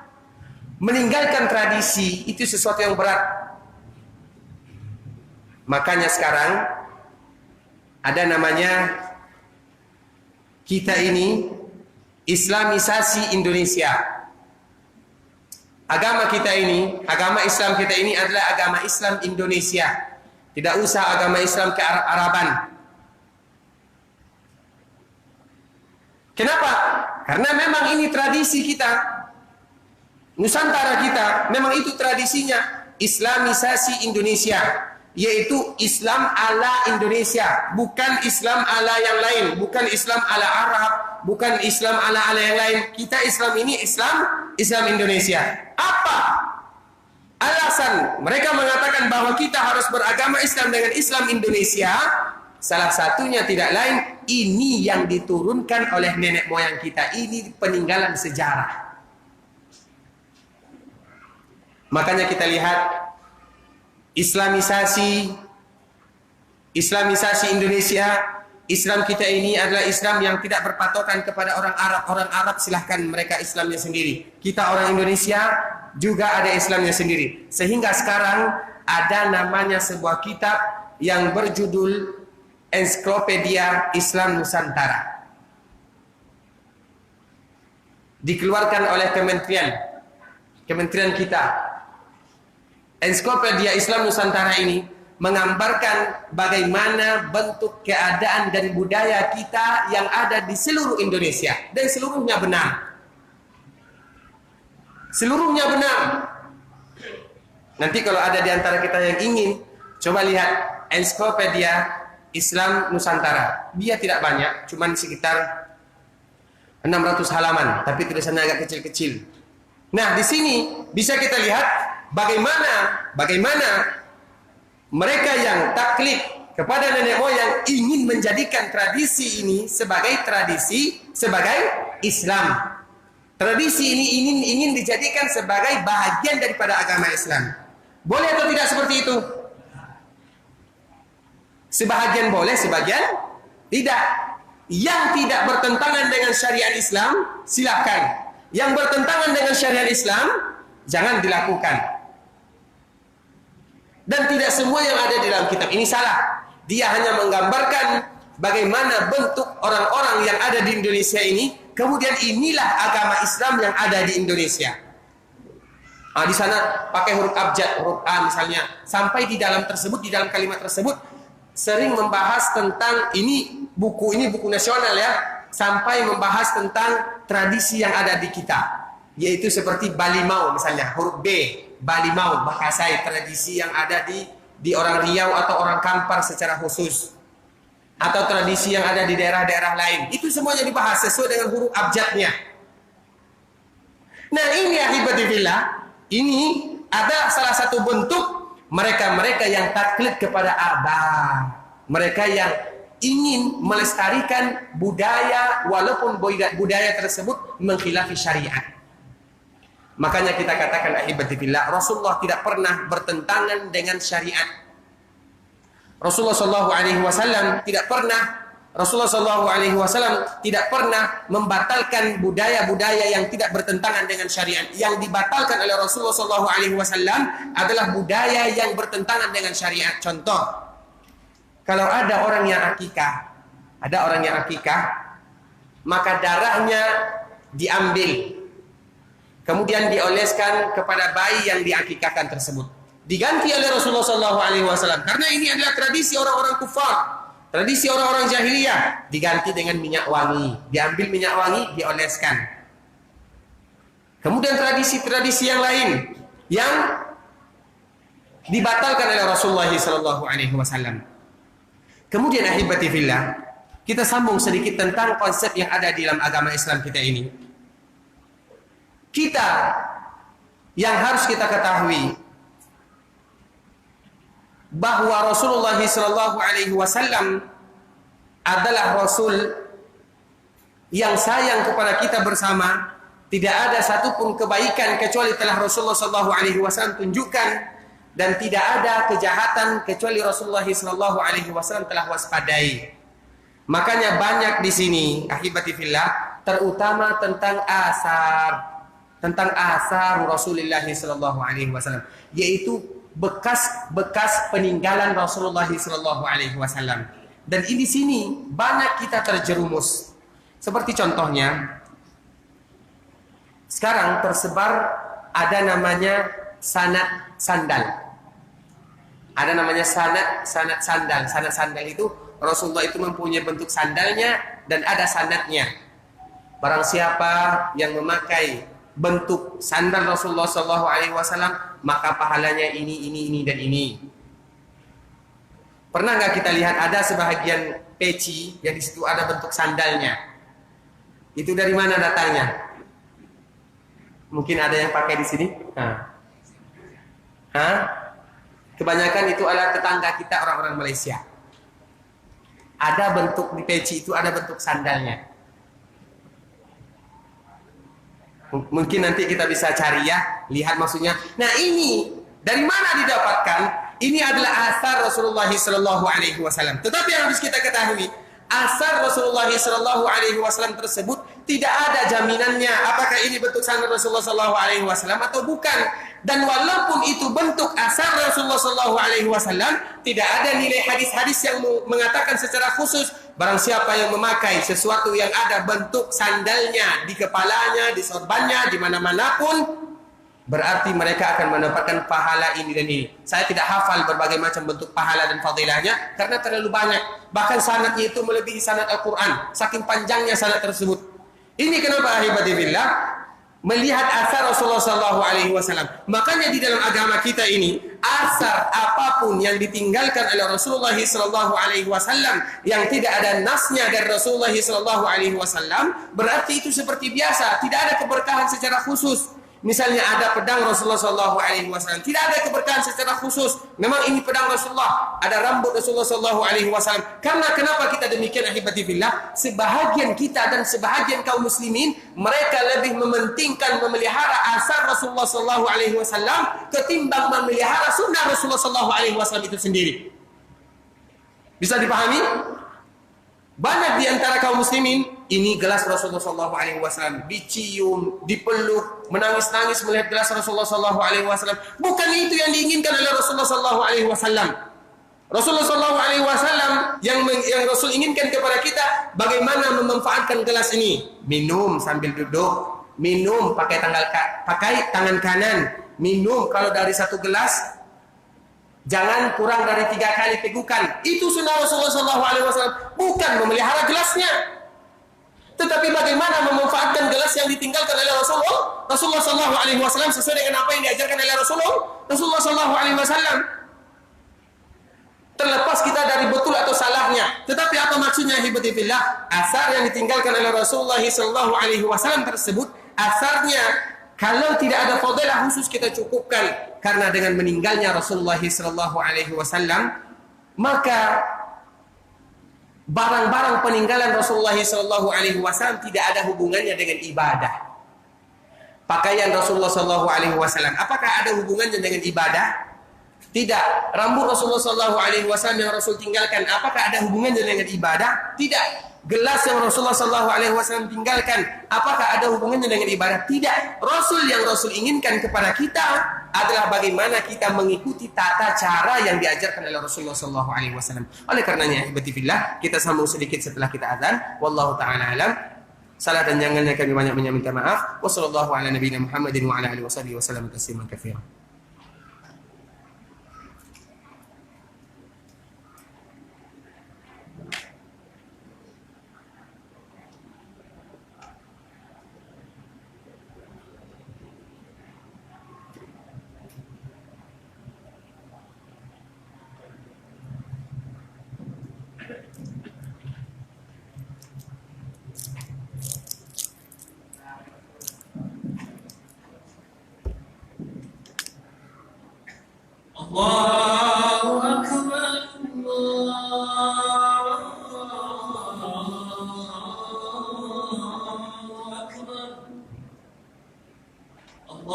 Meninggalkan tradisi itu sesuatu yang berat. Makanya sekarang ada namanya kita ini Islamisasi Indonesia. Agama kita ini, agama Islam kita ini adalah agama Islam Indonesia. Tidak usah agama Islam ke-Araban. Kenapa? Karena memang ini tradisi kita, Nusantara kita, memang itu tradisinya, Islamisasi Indonesia, yaitu Islam ala Indonesia, bukan Islam ala yang lain, bukan Islam ala Arab, bukan Islam ala yang lain. Kita Islam ini Islam Indonesia. Apa alasan mereka mengatakan bahwa kita harus beragama Islam dengan Islam Indonesia? Salah satunya tidak lain, ini yang diturunkan oleh nenek moyang kita. Ini peninggalan sejarah. Makanya kita lihat Islamisasi Indonesia. Islam kita ini adalah Islam yang tidak berpatokan kepada orang Arab. Orang Arab silahkan mereka Islamnya sendiri. Kita orang Indonesia juga ada Islamnya sendiri. Sehingga sekarang ada namanya sebuah kitab yang berjudul Ensiklopedia Islam Nusantara, dikeluarkan oleh kementerian kita. Ensiklopedia Islam Nusantara ini menggambarkan bagaimana bentuk keadaan dan budaya kita yang ada di seluruh Indonesia, dan seluruhnya benar. Seluruhnya benar. Nanti kalau ada di antara kita yang ingin, coba lihat Ensiklopedia Islam Nusantara. Dia tidak banyak, cuman sekitar 600 halaman, tapi tulisannya agak kecil-kecil. Nah, di sini bisa kita lihat bagaimana mereka yang taklid kepada nenek moyang ingin menjadikan tradisi ini sebagai Islam. Tradisi ini ingin dijadikan sebagai bahagian daripada agama Islam. Boleh atau tidak seperti itu? Sebahagian boleh, sebagian tidak. Yang tidak bertentangan dengan syariat Islam, silakan. Yang bertentangan dengan syariat Islam, jangan dilakukan. Dan tidak semua yang ada di dalam kitab ini salah. Dia hanya menggambarkan bagaimana bentuk orang-orang yang ada di Indonesia ini. Kemudian inilah agama Islam yang ada di Indonesia. Di sana pakai huruf abjad, huruf A misalnya. Sampai di dalam kalimat tersebut sering membahas tentang buku nasional ya, sampai membahas tentang tradisi yang ada di kita, yaitu seperti Balimau misalnya, huruf B, Balimau, bahasa tradisi yang ada di orang Riau atau orang Kampar secara khusus, atau tradisi yang ada di daerah-daerah lain. Itu semuanya dibahas sesuai dengan huruf abjadnya. Nah, ini ahibati fillah, ini ada salah satu bentuk mereka yang taklid kepada abah, mereka yang ingin melestarikan budaya walaupun budaya tersebut mengkhilafi syariat. Makanya kita katakan ahibati fillah, Rasulullah tidak pernah bertentangan dengan syariat. Rasulullah sallallahu alaihi wasallam tidak pernah membatalkan budaya-budaya yang tidak bertentangan dengan syariat. Yang dibatalkan oleh Rasulullah sallallahu alaihi wasallam adalah budaya yang bertentangan dengan syariat. Contoh, kalau ada orang yang akikah, maka darahnya diambil, kemudian dioleskan kepada bayi yang diakikahkan tersebut. Diganti oleh Rasulullah sallallahu alaihi wasallam karena ini adalah tradisi orang-orang kufar. Tradisi orang-orang jahiliyah, diganti dengan minyak wangi. Diambil minyak wangi, dioleskan. Kemudian tradisi-tradisi yang lain yang dibatalkan oleh Rasulullah SAW. Kemudian ahibati fillah, kita sambung sedikit tentang konsep yang ada di dalam agama Islam kita ini. kita yang harus kita ketahui bahwa Rasulullah sallallahu alaihi wasallam adalah Rasul yang sayang kepada kita bersama. Tidak ada satupun kebaikan kecuali telah Rasulullah sallallahu alaihi wasallam tunjukkan, dan tidak ada kejahatan kecuali Rasulullah sallallahu alaihi wasallam telah waspadai. Makanya banyak di sini ahibati fillah, terutama tentang asar Rasulullah sallallahu alaihi wasallam, yaitu bekas-bekas peninggalan Rasulullah sallallahu alaihi wasallam. Dan di sini banyak kita terjerumus. Seperti contohnya, sekarang tersebar ada namanya sanad sandal. Ada namanya sanad sandal. Sanad sandal itu Rasulullah itu mempunyai bentuk sandalnya dan ada sanadnya. Barang siapa yang memakai bentuk sandal Rasulullah sallallahu alaihi wasallam, maka pahalanya ini dan ini. Pernah nggak kita lihat ada sebahagian peci yang di situ ada bentuk sandalnya? Itu dari mana datangnya? Mungkin ada yang pakai di sini? Kebanyakan itu adalah tetangga kita orang-orang Malaysia. Ada bentuk di peci itu, ada bentuk sandalnya. Mungkin nanti kita bisa cari ya, lihat maksudnya. Nah ini dari mana didapatkan? Ini adalah asar Rasulullah sallallahu alaihi wasallam. Tetapi yang harus kita ketahui, asar Rasulullah sallallahu alaihi wasallam tersebut tidak ada jaminannya apakah ini bentuk sandal Rasulullah sallallahu alaihi wasallam atau bukan. Dan walaupun itu bentuk asar Rasulullah sallallahu alaihi wasallam, tidak ada nilai hadis-hadis yang mengatakan secara khusus barang siapa yang memakai sesuatu yang ada bentuk sandalnya di kepalanya, di sorbannya, di mana-manapun, berarti mereka akan mendapatkan pahala ini dan ini. Saya tidak hafal berbagai macam bentuk pahala dan fadilahnya karena terlalu banyak. Bahkan sanadnya itu melebihi sanad Al-Quran, saking panjangnya sanad tersebut. Ini kenapa ahibati billah, melihat asar Rasulullah sallallahu alaihi wasallam. Makanya di dalam agama kita ini, asar apapun yang ditinggalkan oleh Rasulullah sallallahu alaihi wasallam yang tidak ada nasnya dari Rasulullah sallallahu alaihi wasallam, berarti itu seperti biasa, tidak ada keberkahan secara khusus. Misalnya ada pedang Rasulullah sallallahu alaihi wasallam, tidak ada keberkahan secara khusus. Memang ini pedang Rasulullah, ada rambut Rasulullah sallallahu alaihi wasallam. Karena kenapa kita demikian ahibati billah? Sebahagian kita dan sebahagian kaum muslimin, mereka lebih mementingkan memelihara asar Rasulullah sallallahu alaihi wasallam ketimbang memelihara sunnah Rasulullah sallallahu alaihi wasallam itu sendiri. Bisa dipahami? Banyak di antara kaum muslimin, ini gelas Rasulullah sallallahu alaihi wasallam dicium, dipeluk, menangis-nangis melihat gelas Rasulullah sallallahu alaihi wasallam. Bukan itu yang diinginkan oleh Rasulullah sallallahu alaihi wasallam. Rasulullah sallallahu alaihi wasallam yang Rasul inginkan kepada kita bagaimana memanfaatkan gelas ini. Minum sambil duduk, minum pakai tangan kanan, minum kalau dari satu gelas jangan kurang dari 3 kali pegukan. Itu sunnah Rasulullah sallallahu alaihi wasallam, bukan memelihara gelasnya. Tetapi bagaimana memanfaatkan gelas yang ditinggalkan oleh Rasulullah sallallahu alaihi wasallam sesuai dengan apa yang diajarkan oleh Rasulullah sallallahu alaihi wasallam. Terlepas kita dari betul atau salahnya, tetapi apa maksudnya hibati fillah? Asar yang ditinggalkan oleh Rasulullah sallallahu alaihi wasallam tersebut, asarnya kalau tidak ada fadilah khusus kita cukupkan. Karena dengan meninggalnya Rasulullah sallallahu alaihi wasallam, maka barang-barang peninggalan Rasulullah sallallahu alaihi wasallam tidak ada hubungannya dengan ibadah. Pakaian Rasulullah sallallahu alaihi wasallam, apakah ada hubungannya dengan ibadah? Tidak. Rambut Rasulullah sallallahu alaihi wasallam yang Rasul tinggalkan, apakah ada hubungannya dengan ibadah? Tidak. Gelas yang Rasulullah sallallahu alaihi wasallam tinggalkan, apakah ada hubungannya dengan ibadah? Tidak. Rasul yang Rasul inginkan kepada kita adalah bagaimana kita mengikuti tata cara yang diajarkan oleh Rasulullah sallallahu alaihi wasallam. Oleh karenanya, ibadi fillah, kita sambung sedikit setelah kita azan. Wallahu taala alam. Salah dan jangannya kami banyak minta maaf. Wassallallahu ala nabiyina Muhammadin wa ala alihi wasallam tasliman katsiran.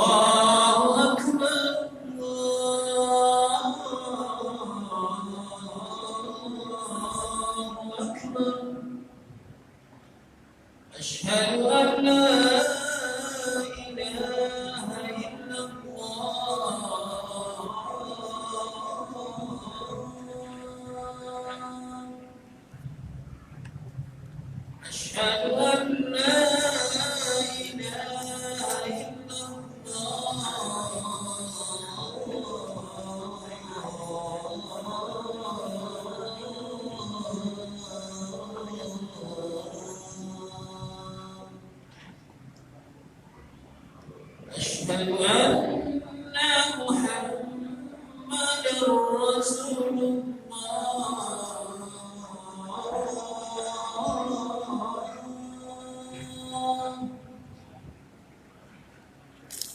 الله أكبر الله أكبر أشهد أن لا إله إلا الله أشهد أن لا إله إلا أشهد أن محمدا رسول الله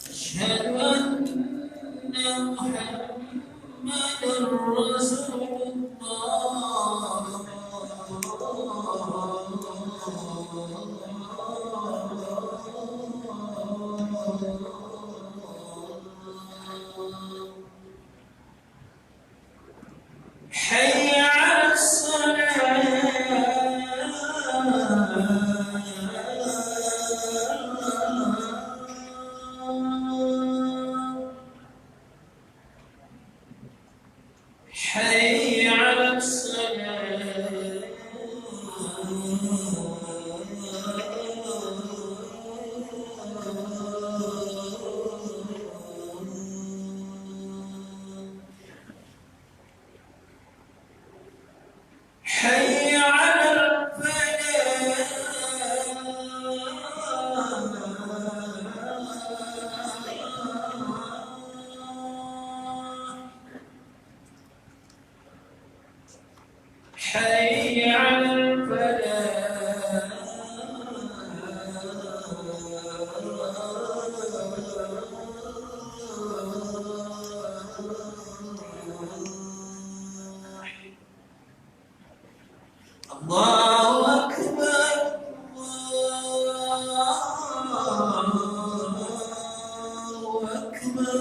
أشهد أن محمدا رسول الله حي على الصلاة حي على الصلاة حي على الفلاح حي على الفلاح الله أكبر الله أكبر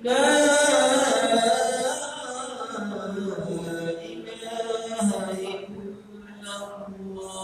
لا إله إلا الله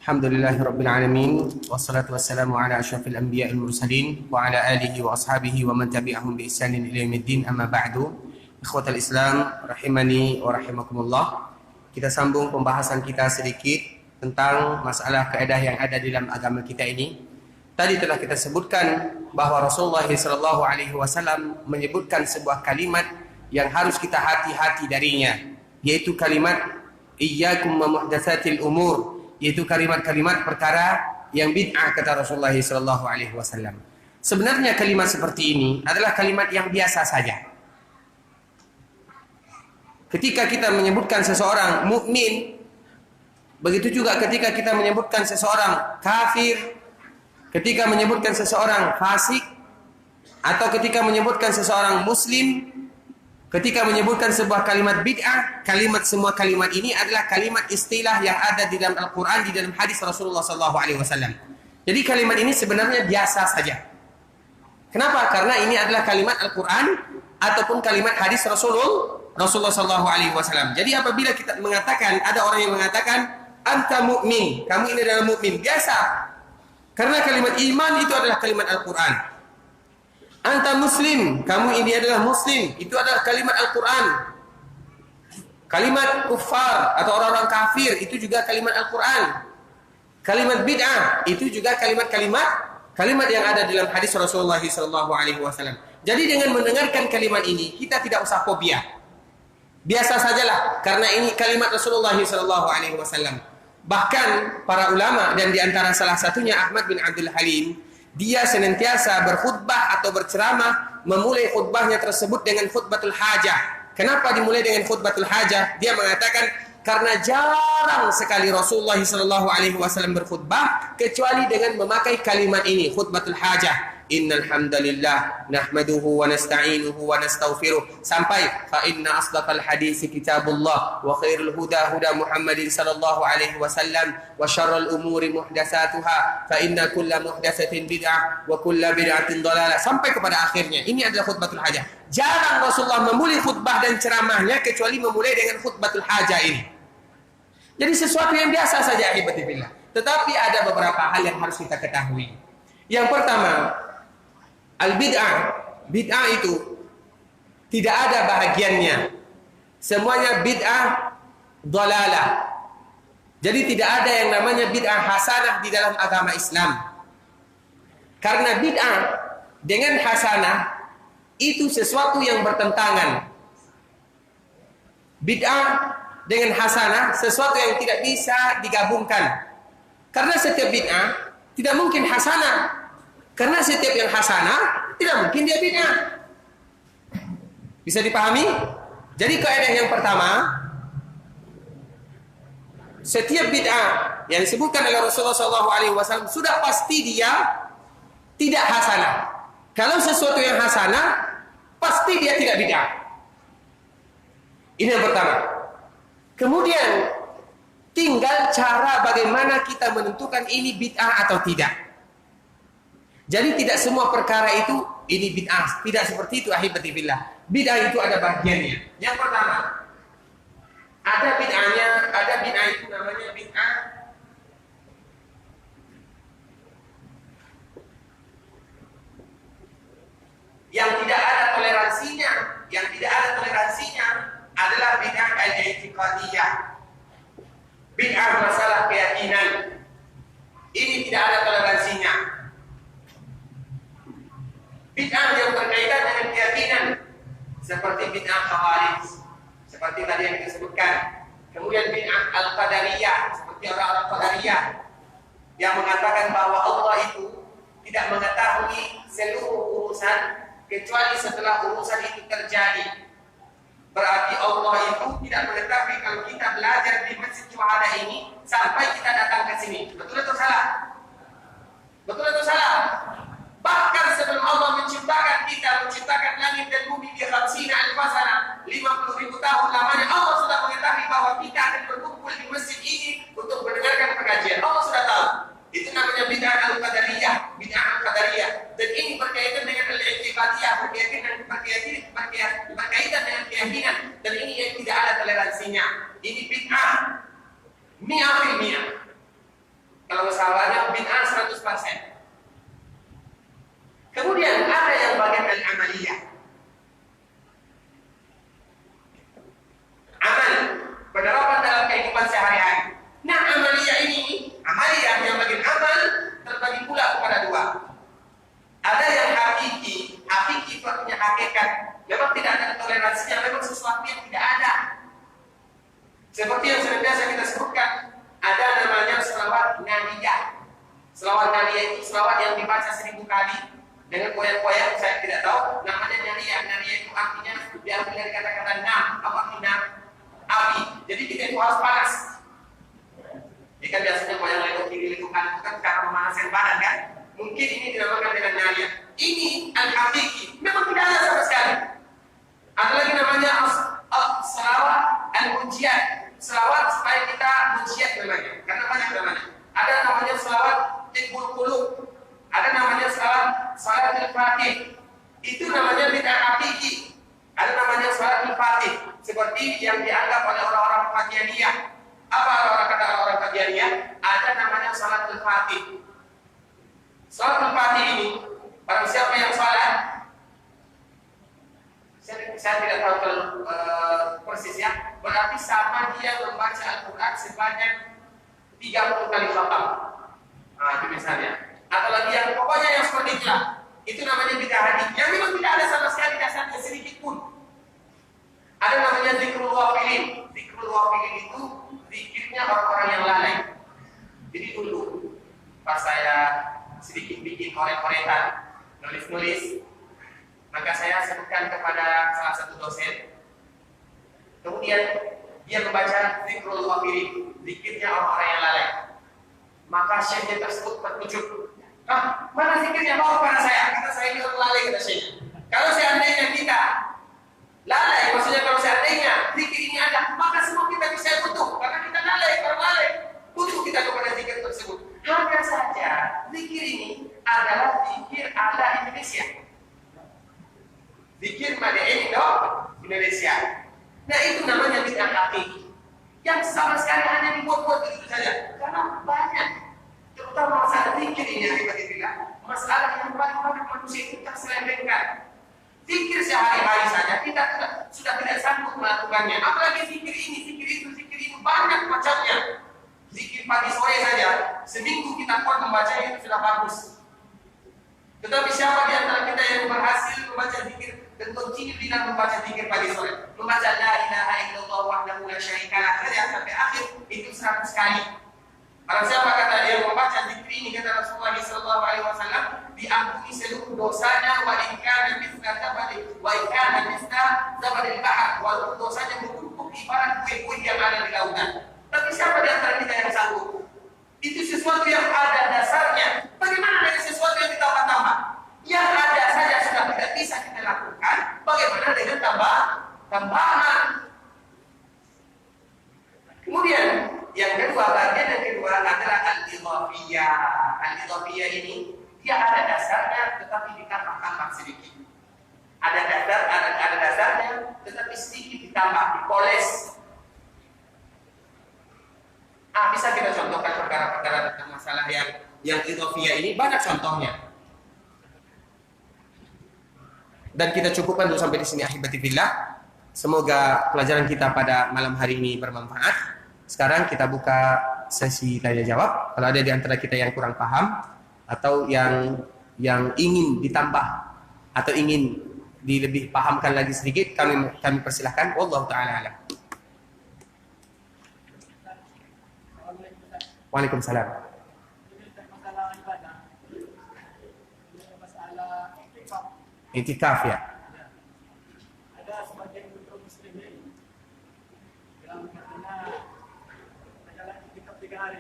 Alhamdulillahi Rabbil Alamin. Wassalatu wassalamu ala asyrafil anbiya'il mursalin wa ala alihi wa ashabihi wa man tabi'ahum bi ihsanin ila yaumiddin, amma ba'du. Ikhwatal Islam rahimani wa rahimakumullah. Kita sambung pembahasan kita sedikit tentang masalah kaedah yang ada di dalam agama kita ini. Tadi telah kita sebutkan bahawa Rasulullah SAW menyebutkan sebuah kalimat yang harus kita hati-hati darinya, yaitu kalimat iyyakum wa muhdatsatil umur, yaitu kalimat-kalimat perkara yang bid'ah, kata Rasulullah SAW. Sebenarnya kalimat seperti ini adalah kalimat yang biasa saja. Ketika kita menyebutkan seseorang mukmin, begitu juga ketika kita menyebutkan seseorang kafir, ketika menyebutkan seseorang fasik, atau ketika menyebutkan seseorang muslim, ketika menyebutkan sebuah kalimat bid'ah, semua kalimat ini adalah kalimat istilah yang ada di dalam Al-Quran, di dalam hadis Rasulullah SAW. Jadi kalimat ini sebenarnya biasa saja. Kenapa? Karena ini adalah kalimat Al-Quran ataupun kalimat hadis Rasulullah SAW. Jadi apabila kita mengatakan, ada orang yang mengatakan anta mu'min, kamu ini adalah mukmin, biasa. Karena kalimat iman itu adalah kalimat Al-Quran. Anta muslim, kamu ini adalah muslim, itu adalah kalimat Al-Quran. Kalimat kufar atau orang-orang kafir itu juga kalimat Al-Quran. Kalimat bid'ah itu juga kalimat yang ada dalam hadis Rasulullah SAW. Jadi dengan mendengarkan kalimat ini, kita tidak usah fobia. Biasa sajalah, karena ini kalimat Rasulullah SAW. Bahkan para ulama, dan diantara salah satunya Ahmad bin Abdul Halim, dia senantiasa berkhutbah atau berceramah, memulai khutbahnya tersebut dengan khutbatul hajah. Kenapa dimulai dengan khutbatul hajah? Dia mengatakan karena jarang sekali Rasulullah SAW berkhutbah kecuali dengan memakai kalimat ini, khutbatul hajah. innal hamdalillah nahmaduhu wa nasta'inuhu wa nastaghfiruh sampai fa inna asdaqal hadits kitabullah wa khairul huda huda Muhammadin sallallahu alaihi wasallam wa syarrul umuri muhdatsatuha fa inna kulla muhdatsatin bid'ah wa kulla bid'atin dhalalah sampai kepada akhirnya. Ini adalah khutbatul hajah. Jarang Rasulullah memulai khutbah dan ceramahnya kecuali memulai dengan khutbatul hajah ini. Jadi sesuatu yang biasa saja ahibatillah. Tetapi ada beberapa hal yang harus kita ketahui. Yang pertama, al-bid'ah. Bid'ah itu tidak ada bahagiannya. Semuanya bid'ah dhalalah. Jadi tidak ada yang namanya bid'ah hasanah di dalam agama Islam. Karena bid'ah dengan hasanah itu sesuatu yang bertentangan. Bid'ah dengan hasanah sesuatu yang tidak bisa digabungkan. Karena setiap bid'ah tidak mungkin hasanah. Karena setiap yang hasanah tidak mungkin dia bid'ah. Bisa dipahami? Jadi kaidah yang pertama, setiap bid'ah yang disebutkan oleh Rasulullah SAW sudah pasti dia tidak hasanah. Kalau sesuatu yang hasanah, pasti dia tidak bid'ah. Ini yang pertama. Kemudian tinggal cara bagaimana kita menentukan ini bid'ah atau tidak. Jadi tidak semua perkara itu ini bid'ah. Tidak seperti itu ahibati billah. Bid'ah itu ada bagiannya. Yang pertama, ada bid'ahnya, ada bid'ah itu namanya bid'ah yang tidak ada toleransinya. Yang tidak ada toleransinya adalah bid'ah al-i'tiqadiyah. Bid'ah masalah keyakinan. Ini tidak ada toleransinya. Bid'ah yang berkaitan dengan keyakinan seperti bid'ah khawarij, seperti tadi yang disebutkan. Kemudian bid'ah al-qadariyah, seperti orang-orang qadariyah yang mengatakan bahwa Allah itu tidak mengetahui seluruh urusan kecuali setelah urusan itu terjadi. Berarti Allah itu tidak mengetahui kalau kita belajar di Masjid Syuhada ini sampai kita datang ke sini. Betul atau salah? Betul atau salah? Bahkan sebelum Allah menciptakan kita, menciptakan langit dan bumi di 50 alfasana, 50.000 tahun lamanya, Allah sudah mengetahui bahwa kita akan berkumpul di masjid ini untuk mendengarkan pengajian. Allah sudah tahu. Itu namanya bid'ah al-qadariyah, bid'ah al-qadariyah. Dan ini berkaitan dengan al-i'tiqadiyah, berkaitan dengan keyakinan. Dan ini yang tidak ada toleransinya. Ini bid'ah 100%. Kalau masalahnya bid'ah 100%. Kemudian ada yang bagian al-amaliyah. Amal, penerapan dalam kehidupan sehari-hari. Nah, amaliyah ini, amaliyah yang bagian amal terbagi pula kepada dua. Ada yang hakiki, hakiki itu artinya hakikat. Memang tidak ada toleransinya, memang sesuatu yang tidak ada. Seperti yang senantiasa kita sebutkan, ada namanya selawat naniyah. Selawat naniyah itu selawat yang dibaca 1000 kali dengan koyak-koyak, saya tidak tahu namanya naniyah. Naniyah itu artinya diambil dari kata-kata nam, apa artinya? Api. Jadi kita itu harus panas. Jika biasanya koyak lekuk kiri lekuk kanan itu kan karena memanaskan badan kan? Mungkin ini dinamakan dengan naniyah. Ini al-hakiki, memang tidak ada sama sekali. Ada lagi namanya selawat al-munjiat, selawat supaya kita munjiat namanya, karena banyak namanya. Ada namanya selawat timbul qulub, ada namanya salat al-fatih. Itu namanya bid'ah hakiki. Ada namanya salat al-fatih, seperti yang dianggap oleh orang-orang Qadianiyah. Apa orang kata orang Qadianiyah? Ada namanya salat al-fatih. Salat al-fatih ini, barang siapa yang salat, saya tidak tahu persisnya, berarti sama dia membaca Al-Quran sebanyak 30 kali khatam. Nah, itu misalnya. Atau lagi yang pokoknya yang seperti itulah. Itu namanya bid'ah hadis. Yang memang tidak ada sama sekali dasarnya sedikit pun. Ada namanya zikrul wafilin. Zikrul wafilin itu zikirnya orang-orang yang lalai. Jadi dulu pas saya sedikit bikin korek-korekan, nulis-nulis, maka saya sebutkan kepada salah satu dosen. Kemudian dia membaca zikrul wafilin, zikirnya orang-orang yang lalai. Maka syekhnya tersebut terkejut. Ah, mana zikirnya? Bawa kepada saya. Kata saya ini orang lalai, kata saya. Kalau seandainya kita lalai, maksudnya kalau seandainya zikir ini ada, maka semua kita bisa butuh. Karena kita lalai, orang lalai. Butuh kita kepada zikir tersebut. Hanya saja, zikir ini adalah zikir ala Indonesia. Zikir Made Indonesia. Nah itu namanya bid'ah hakiki. Yang sama sekali hanya dibuat-buat begitu saja. Karena banyak, terutama masalah zikir ini yang kita bilang, masalah yang paling banyak manusia itu terselewengkan. Zikir sehari-hari saja kita sudah tidak sanggup melakukannya. Apalagi zikir ini, zikir itu banyak macamnya. Zikir pagi sore saja, seminggu kita kuat membacanya itu sudah bagus. Tetapi siapa di antara kita yang berhasil membaca zikir dan kontinu dengan membaca zikir pagi sore, membaca la ilaha illallah wahdahu la syarikalah sampai akhir itu 100 kali. Barang siapa kata dia membaca zikir ini, kata Rasulullah SAW, diampuni seluruh dosanya wa in kana mithla zabadil bahr, walaupun dosanya bertumpuk ibarat kue-kue yang ada di lautan. Tapi siapa di antara kita yang sanggup? Itu sesuatu yang ada dasarnya. Bagaimana dengan sesuatu yang ditambah-tambah? Yang ada saja sudah tidak bisa kita lakukan. Bagaimana dengan tambahan? Kemudian yang kedua, bagian yang kedua adalah al-idhafiyah. Al-idhafiyah ini dia ada dasarnya tetapi ditambah-tambah sedikit. Ada dasarnya tetapi sedikit ditambah, dipoles. Bisa kita contohkan perkara-perkara tentang masalah yang idhafiyah ini, banyak contohnya. Dan kita cukupkan dulu sampai di sini, ahibati fillah. Semoga pelajaran kita pada malam hari ini bermanfaat. Sekarang kita buka sesi tanya jawab. Kalau ada di antara kita yang kurang paham atau yang ingin ditambah atau ingin dilebih pahamkan lagi sedikit, kami persilahkan. Wallahu taala alam. Waalaikumsalam. Itikaf ya. Ada sebagian muslimin yang katanya adalah itikaf 3 hari.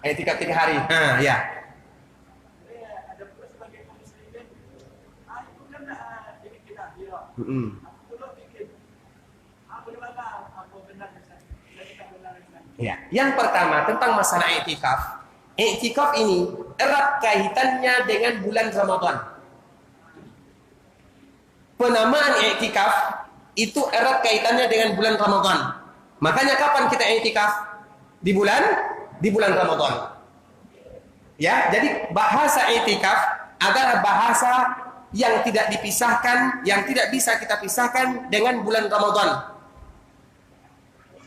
Itikaf 3 hari. Ya. Ada pula sebagian muslimin, itu kan jadi kita dia. Aku perlu bikin. Bagaimana apa benar bisa kita benar. Ya. Yang pertama tentang masalah itikaf. Itikaf ini erat kaitannya dengan bulan Ramadan. Penamaan i'tikaf itu erat kaitannya dengan bulan Ramadan. Makanya kapan kita i'tikaf? Di bulan Ramadan. Ya, jadi bahasa i'tikaf adalah bahasa yang tidak dipisahkan, yang tidak bisa kita pisahkan dengan bulan Ramadan.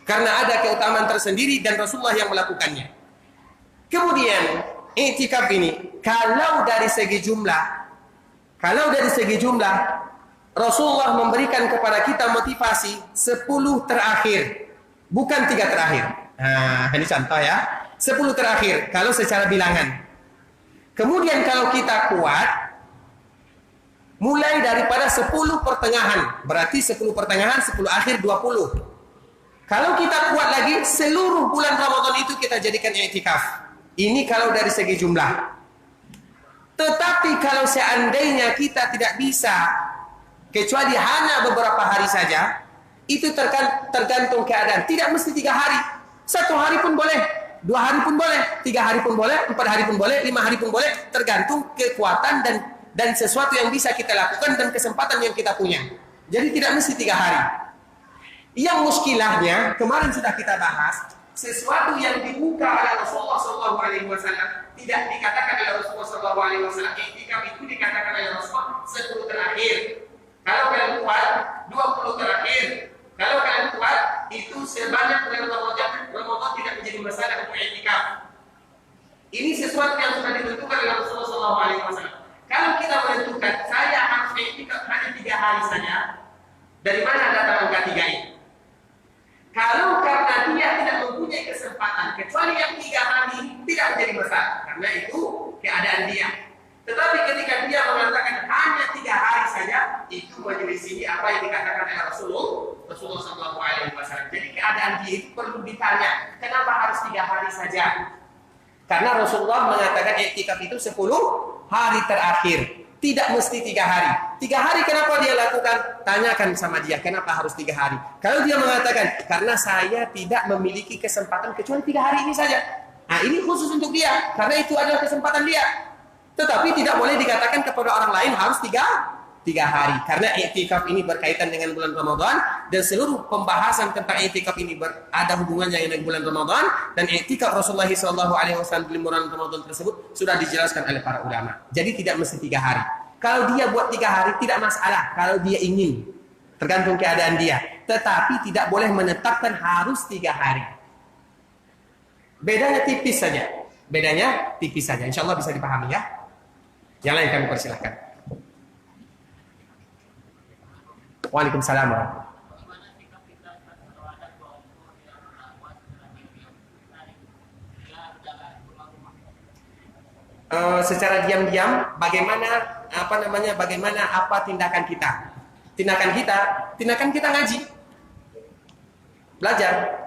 Karena ada keutamaan tersendiri dan Rasulullah yang melakukannya. Kemudian i'tikaf ini kalau dari segi jumlah Rasulullah memberikan kepada kita motivasi 10 terakhir, bukan 3 terakhir. Nah, ini contoh ya. 10 terakhir kalau secara bilangan. Kemudian kalau kita kuat, mulai daripada 10 pertengahan, berarti 10 pertengahan, 10 akhir, 20. Kalau kita kuat lagi, seluruh bulan Ramadan itu kita jadikan i'tikaf. Ini kalau dari segi jumlah. Tetapi kalau seandainya kita tidak bisa, kecuali hanya beberapa hari saja, itu tergantung keadaan. Tidak mesti 3 hari. 1 hari pun boleh, 2 hari pun boleh, 3 hari pun boleh, 4 hari pun boleh, 5 hari pun boleh. Tergantung kekuatan dan sesuatu yang bisa kita lakukan dan kesempatan yang kita punya. Jadi tidak mesti 3 hari. Yang muskilahnya, kemarin sudah kita bahas, sesuatu yang dibuka oleh Rasulullah SAW tidak dikatakan oleh Rasulullah SAW. I'tikaf itu dikatakan oleh Rasulullah 10 terakhir. Kalau kalian kuat, 20 terakhir. Kalau kalian kuat, itu sebanyak bulan Ramadan tidak menjadi masalah untuk i'tikaf. Ini sesuatu yang sudah ditentukan oleh Rasulullah SAW. Kalau kita menentukan, saya harus i'tikaf hanya 3 hari saja, dari mana datang angka 3 ini? Kalau karena dia tidak mempunyai kesempatan, kecuali yang 3 hari tidak menjadi masalah, karena itu keadaan dia. Tetapi ketika dia mengatakan hanya 3 hari saja, itu menyelisih apa yang dikatakan oleh Rasulullah SAW. Jadi keadaan dia itu perlu ditanya, kenapa harus 3 hari saja? Karena Rasulullah mengatakan i'tikaf itu 10 hari terakhir. Tidak mesti 3 hari. 3 hari kenapa dia lakukan? Tanyakan sama dia, kenapa harus 3 hari? Kalau dia mengatakan, karena saya tidak memiliki kesempatan kecuali 3 hari ini saja. Nah, ini khusus untuk dia, karena itu adalah kesempatan dia. Tetapi tidak boleh dikatakan kepada orang lain harus 3 hari. Karena i'tikaf ini berkaitan dengan bulan Ramadan, dan seluruh pembahasan tentang i'tikaf ini ada hubungannya dengan bulan Ramadan, dan i'tikaf Rasulullah SAW di bulan Ramadan tersebut sudah dijelaskan oleh para ulama. Jadi tidak mesti 3 hari. Kalau dia buat 3 hari tidak masalah, kalau dia ingin, tergantung keadaan dia. Tetapi tidak boleh menetapkan harus 3 hari. Bedanya tipis saja. Insya Allah bisa dipahami ya. Yang lain kami persilahkan. Waalaikumsalam warahmatullahi wabarakatuh. Secara diam-diam bagaimana tindakan kita? Tindakan kita ngaji. Belajar.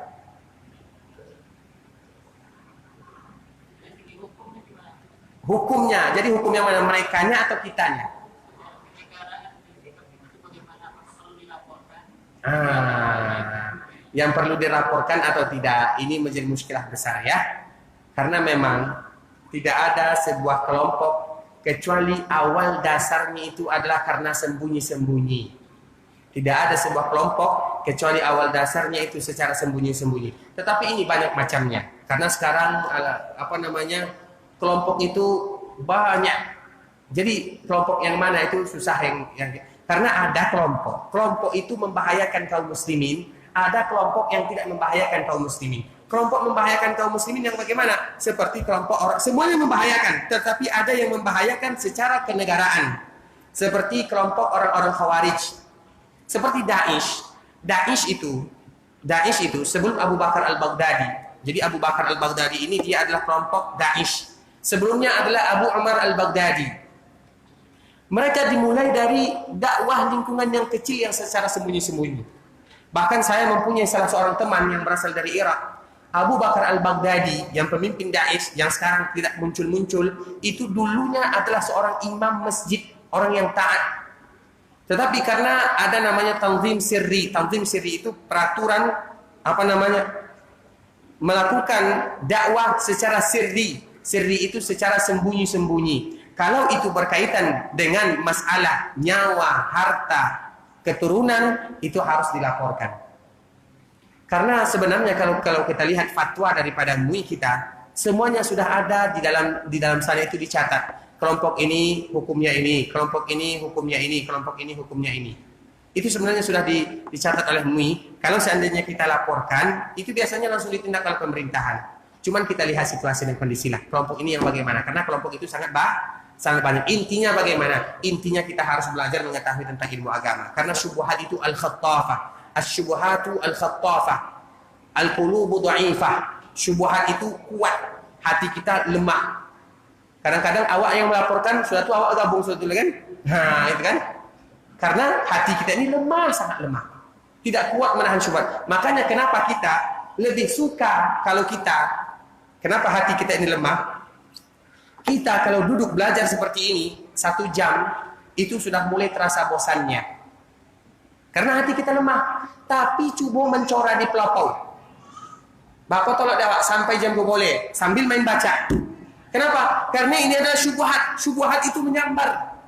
Hukumnya, jadi hukumnya mana, merekanya atau kitanya? Yang perlu dilaporkan atau tidak, ini menjadi muskilah besar ya. Karena memang tidak ada sebuah kelompok kecuali awal dasarnya itu adalah karena sembunyi-sembunyi. Tidak ada sebuah kelompok kecuali awal dasarnya itu secara sembunyi-sembunyi. Tetapi ini banyak macamnya. Karena sekarang kelompok itu banyak. Jadi kelompok yang mana itu susah yang karena ada kelompok itu membahayakan kaum muslimin, ada kelompok yang tidak membahayakan kaum muslimin. Kelompok membahayakan kaum muslimin yang bagaimana? Seperti kelompok orang, semuanya membahayakan, tetapi ada yang membahayakan secara kenegaraan. Seperti kelompok orang-orang Khawarij. Seperti Daesh itu sebelum Abu Bakar al-Baghdadi. Jadi Abu Bakar al-Baghdadi ini dia adalah kelompok Daesh. Sebelumnya adalah Abu Umar al-Baghdadi. Mereka dimulai dari dakwah lingkungan yang kecil yang secara sembunyi-sembunyi. Bahkan saya mempunyai salah seorang teman yang berasal dari Irak. Abu Bakar al-Baghdadi yang pemimpin Daesh yang sekarang tidak muncul-muncul, itu dulunya adalah seorang imam masjid, orang yang taat. Tetapi karena ada namanya tanzim sirri. Tanzim sirri itu peraturan melakukan dakwah secara sirri. Sirri itu secara sembunyi-sembunyi. Kalau itu berkaitan dengan masalah nyawa, harta, keturunan, itu harus dilaporkan. Karena sebenarnya kalau kita lihat fatwa daripada MUI kita, semuanya sudah ada di dalam sana itu dicatat. Kelompok ini hukumnya ini, kelompok ini hukumnya ini, kelompok ini hukumnya ini. Itu sebenarnya sudah dicatat oleh MUI. Kalau seandainya kita laporkan, itu biasanya langsung ditindak oleh pemerintahan. Cuman kita lihat situasi dan kondisi lah. Kelompok ini yang bagaimana? Karena kelompok itu sangat banyak. Intinya bagaimana? Intinya kita harus belajar mengetahui tentang ilmu agama. Karena syubhat itu al-khattafah. Asy-syubhatu al-khattafah. Al-qulubu dha'ifah. Syubhat itu kuat. Hati kita lemah. Kadang-kadang awak yang melaporkan, sudah itu awak gabung sudah itu kan? Nah, itu kan? Karena hati kita ini lemah, sangat lemah. Tidak kuat menahan syubhat. Makanya kenapa kita lebih suka kenapa hati kita ini lemah? Kita kalau duduk belajar seperti ini 1 jam itu sudah mulai terasa bosannya. Karena hati kita lemah. Tapi coba mencora di pelapau. Bapak tolak dawak sampai jam 2 boleh sambil main baca. Kenapa? Karena ini adalah syubhat. Syubhat itu menyambar.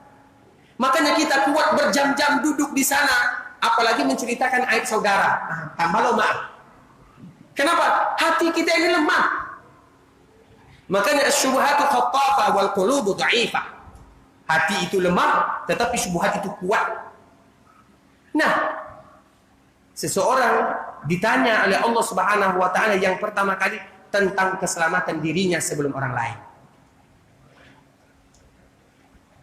Makanya kita kuat berjam-jam duduk di sana, apalagi menceritakan aib saudara. Tambah lemah. Kenapa? Hati kita ini lemah. Makanya syubhatu khattafah wal qulubu dha'ifah. Hati itu lemah, tetapi syubhat itu kuat. Nah, seseorang ditanya oleh Allah Subhanahu wa taala yang pertama kali tentang keselamatan dirinya sebelum orang lain.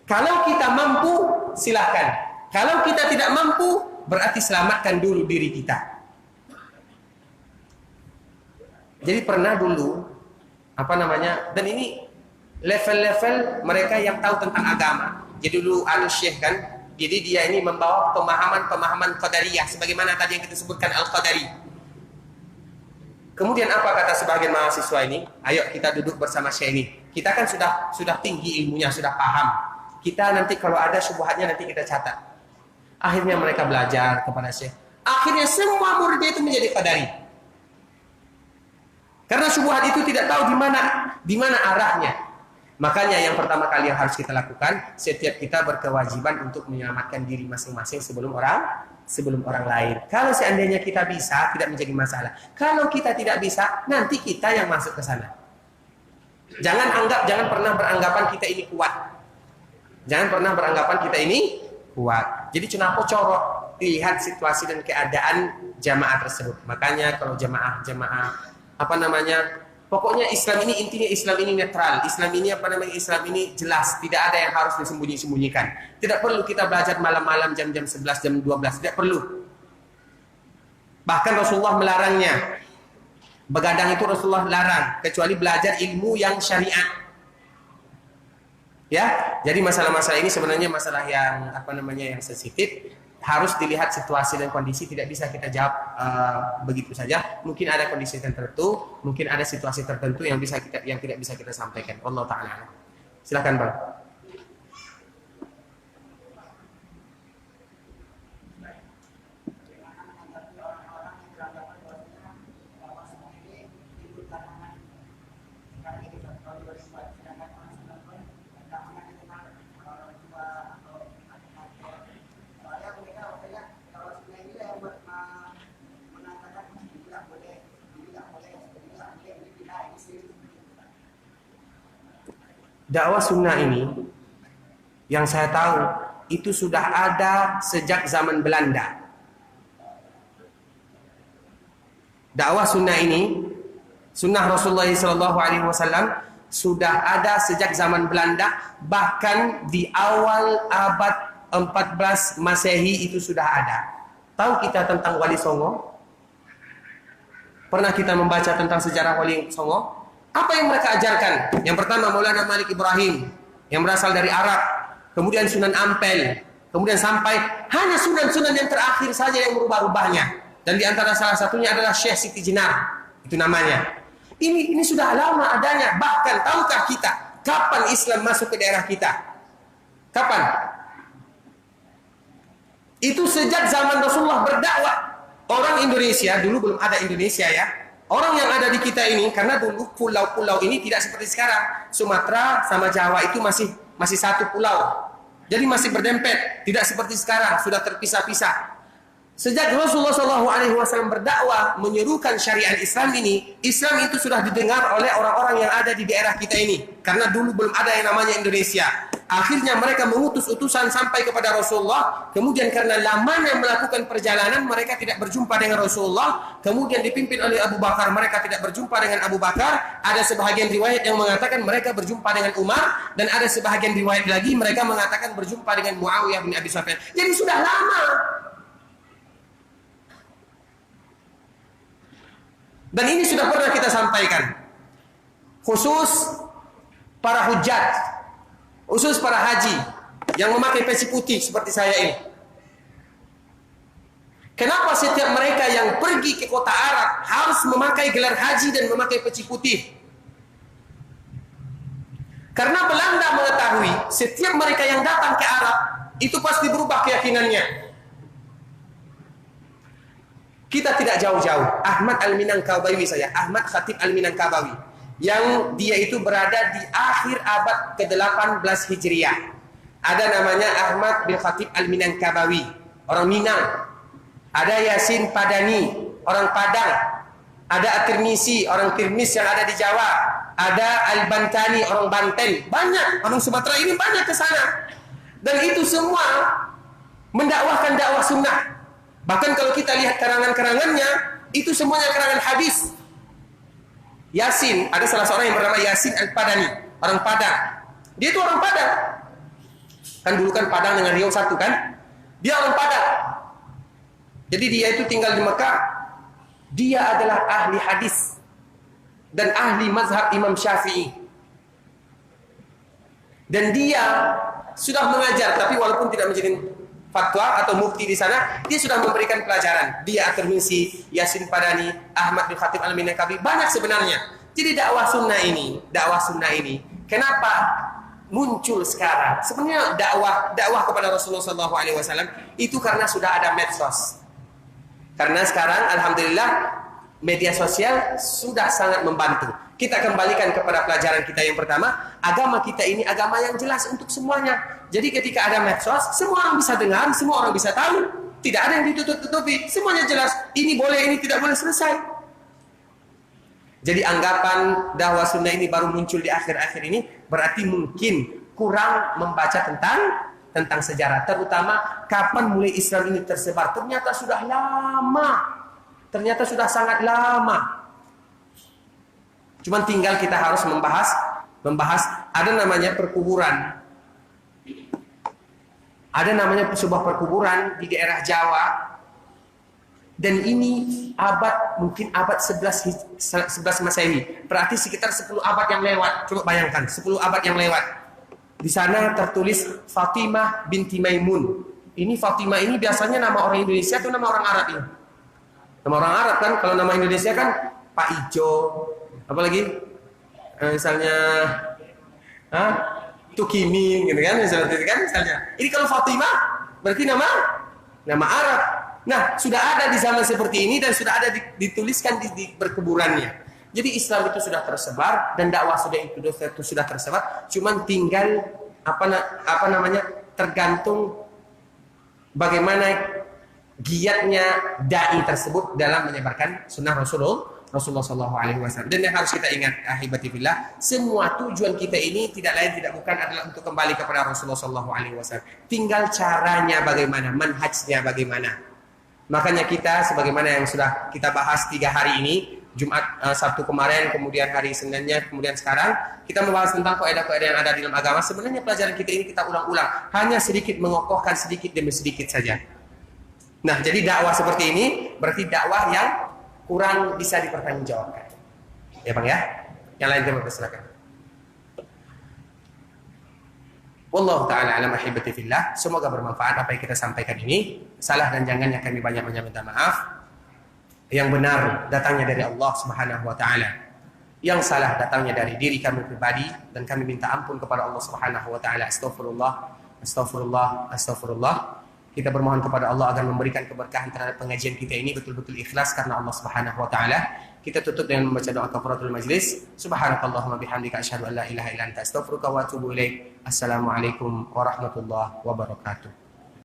Kalau kita mampu, silakan. Kalau kita tidak mampu, berarti selamatkan dulu diri kita. Jadi pernah dulu dan ini level-level mereka yang tahu tentang agama. Jadi dulu ada syekh kan, jadi dia ini membawa pemahaman qadariyah sebagaimana tadi yang kita sebutkan al-qadari. Kemudian apa kata sebagian mahasiswa ini? Ayo kita duduk bersama Syekh ini. Kita kan sudah tinggi ilmunya, sudah paham. Kita nanti kalau ada syubhatnya nanti kita catat. Akhirnya mereka belajar kepada Syekh. Akhirnya semua muridnya itu menjadi qadari. Karena syubhat itu tidak tahu di mana arahnya. Makanya yang pertama kali yang harus kita lakukan, setiap kita berkewajiban untuk menyelamatkan diri masing-masing sebelum orang lain. Kalau seandainya kita bisa, tidak menjadi masalah. Kalau kita tidak bisa, nanti kita yang masuk ke sana. Jangan pernah beranggapan kita ini kuat. Jangan pernah beranggapan kita ini kuat. Jadi kenapa corok lihat situasi dan keadaan jamaah tersebut. Makanya kalau jamaah pokoknya Islam ini intinya Islam ini netral. Islam ini Islam ini jelas, tidak ada yang harus disembunyi-sembunyikan. Tidak perlu kita belajar malam-malam jam 11, jam 12, tidak perlu. Bahkan Rasulullah melarangnya. Begadang itu Rasulullah larang, kecuali belajar ilmu yang syariat. Ya, jadi masalah-masalah ini sebenarnya masalah yang yang sensitif. Harus dilihat situasi dan kondisi, tidak bisa kita jawab begitu saja. Mungkin ada kondisi tertentu, mungkin ada situasi tertentu yang tidak bisa kita sampaikan. Allah taala. Silakan, Bang. Dakwah sunnah ini yang saya tahu itu sudah ada sejak zaman Belanda. Dakwah sunnah ini, sunnah Rasulullah SAW sudah ada sejak zaman Belanda, bahkan di awal abad 14 Masehi itu sudah ada. Tahu kita tentang Wali Songo? Pernah kita membaca tentang sejarah Wali Songo? Apa yang mereka ajarkan? Yang pertama Maulana Malik Ibrahim yang berasal dari Arab, kemudian Sunan Ampel, kemudian sampai hanya sunan-sunan yang terakhir saja yang merubah-rubahnya. Dan di antara salah satunya adalah Syekh Siti Jenar, itu namanya. Ini sudah lama adanya. Bahkan tahukah kita kapan Islam masuk ke daerah kita? Kapan? Itu sejak zaman Rasulullah berdakwah. Orang Indonesia, dulu belum ada Indonesia ya. Orang yang ada di kita ini, karena dulu pulau-pulau ini tidak seperti sekarang. Sumatera sama Jawa itu masih satu pulau. Jadi masih berdempet, tidak seperti sekarang, sudah terpisah-pisah. Sejak Rasulullah SAW berdakwah menyerukan syariat Islam ini, Islam itu sudah didengar oleh orang-orang yang ada di daerah kita ini. Karena dulu belum ada yang namanya Indonesia. Akhirnya mereka mengutus utusan sampai kepada Rasulullah. Kemudian karena lamanya melakukan perjalanan, mereka tidak berjumpa dengan Rasulullah. Kemudian dipimpin oleh Abu Bakar, mereka tidak berjumpa dengan Abu Bakar. Ada sebahagian riwayat yang mengatakan mereka berjumpa dengan Umar. Dan ada sebahagian riwayat lagi mereka mengatakan berjumpa dengan Muawiyah bin Abi Sufyan. Jadi sudah lama. Dan ini sudah pernah kita sampaikan. Khusus para hujjat, khusus para haji yang memakai peci putih seperti saya ini. Kenapa setiap mereka yang pergi ke kota Arab harus memakai gelar haji dan memakai peci putih? Karena Belanda mengetahui setiap mereka yang datang ke Arab itu pasti berubah keyakinannya. Kita tidak jauh-jauh. Ahmad Al-Minangkabawi Ahmad Khatib Al-Minangkabawi. Yang dia itu berada di akhir abad ke-18 Hijriah. Ada namanya Ahmad bin Khatib Al-Minangkabawi, orang Minang. Ada Yasin Padani, orang Padang. Ada At-Tirmisi, orang Tirmis yang ada di Jawa. Ada Al-Bantani, orang Banten. Banyak, orang Sumatera ini banyak ke sana. Dan itu semua mendakwahkan dakwah sunnah. Bahkan kalau kita lihat karangan-karangannya, itu semuanya karangan hadis. Yasin, ada salah seorang yang bernama Yasin Al-Padani, orang Padang. Dia itu orang Padang. Kan dulu kan Padang dengan Riau satu kan? Dia orang Padang. Jadi dia itu tinggal di Mekah. Dia adalah ahli hadis dan ahli mazhab Imam Syafi'i. Dan dia sudah mengajar, tapi walaupun tidak menjadi fatwa atau mufti di sana, dia sudah memberikan pelajaran. Dia At-Tirmizi, Yasin Padani, Ahmad bin Khatib Al-Minakabi, banyak sebenarnya. Jadi dakwah sunnah ini, kenapa muncul sekarang? Sebenarnya dakwah kepada Rasulullah SAW itu karena sudah ada medsos. Karena sekarang alhamdulillah media sosial sudah sangat membantu. Kita kembalikan kepada pelajaran kita yang pertama, agama kita ini agama yang jelas untuk semuanya. Jadi ketika ada medsos, semua orang bisa dengar, semua orang bisa tahu. Tidak ada yang ditutup-tutupi, semuanya jelas. Ini boleh, ini tidak boleh, selesai. Jadi anggapan dakwah sunnah ini baru muncul di akhir-akhir ini, berarti mungkin kurang membaca tentang sejarah. Terutama kapan mulai Islam ini tersebar. Ternyata sudah lama. Ternyata sudah sangat lama. Cuman tinggal kita harus membahas ada namanya perkuburan. Ada namanya sebuah perkuburan di daerah Jawa. Dan ini mungkin abad 11 Masehi. Berarti sekitar 10 abad yang lewat. Coba bayangkan, 10 abad yang lewat. Di sana tertulis Fatimah binti Maimun. Ini Fatimah ini biasanya nama orang Indonesia atau nama orang Arab ini? Nama orang Arab kan, kalau nama Indonesia kan Pak Ijo, apa lagi? Misalnya Tukimi gitu kan, misalnya. Ini kalau Fatimah berarti nama Arab. Nah, sudah ada di zaman seperti ini dan sudah ada dituliskan di perkuburannya. Jadi Islam itu sudah tersebar dan dakwah itu sudah tersebar. Cuman tinggal tergantung bagaimana giatnya dai tersebut dalam menyebarkan sunnah Rasulullah SAW. Dan yang harus kita ingat, ahibati fillah, semua tujuan kita ini tidak lain tidak bukan adalah untuk kembali kepada Rasulullah SAW. Tinggal caranya bagaimana, manhajnya bagaimana. Makanya kita sebagaimana yang sudah kita bahas 3 hari ini, Jumat, Sabtu kemarin, kemudian hari Seninnya, kemudian sekarang, kita membahas tentang kaidah-kaidah yang ada di dalam agama. Sebenarnya pelajaran kita ini kita ulang-ulang, hanya sedikit mengokohkan sedikit demi sedikit saja. Nah, jadi dakwah seperti ini berarti dakwah yang kurang bisa dipertanggungjawabkan. Ya Bang ya? Yang lain kita persilakan. Wallahu ta'ala alam ahibati fillah. Semoga bermanfaat apa yang kita sampaikan ini. Salah dan jangannya kami banyak-banyak minta maaf. Yang benar datangnya dari Allah Subhanahu wa taala. Yang salah datangnya dari diri kami pribadi dan kami minta ampun kepada Allah Subhanahu wa taala. Astagfirullah. Kita bermohon kepada Allah agar memberikan keberkahan terhadap pengajian kita ini betul-betul ikhlas karena Allah Subhanahu wa taala. Kita tutup dengan membaca doa kafaratul majlis. Subhanakallahumma bihamdika asyhadu an la ilaha illa anta astaghfiruka wa atubu ilaik. Assalamualaikum warahmatullahi wabarakatuh.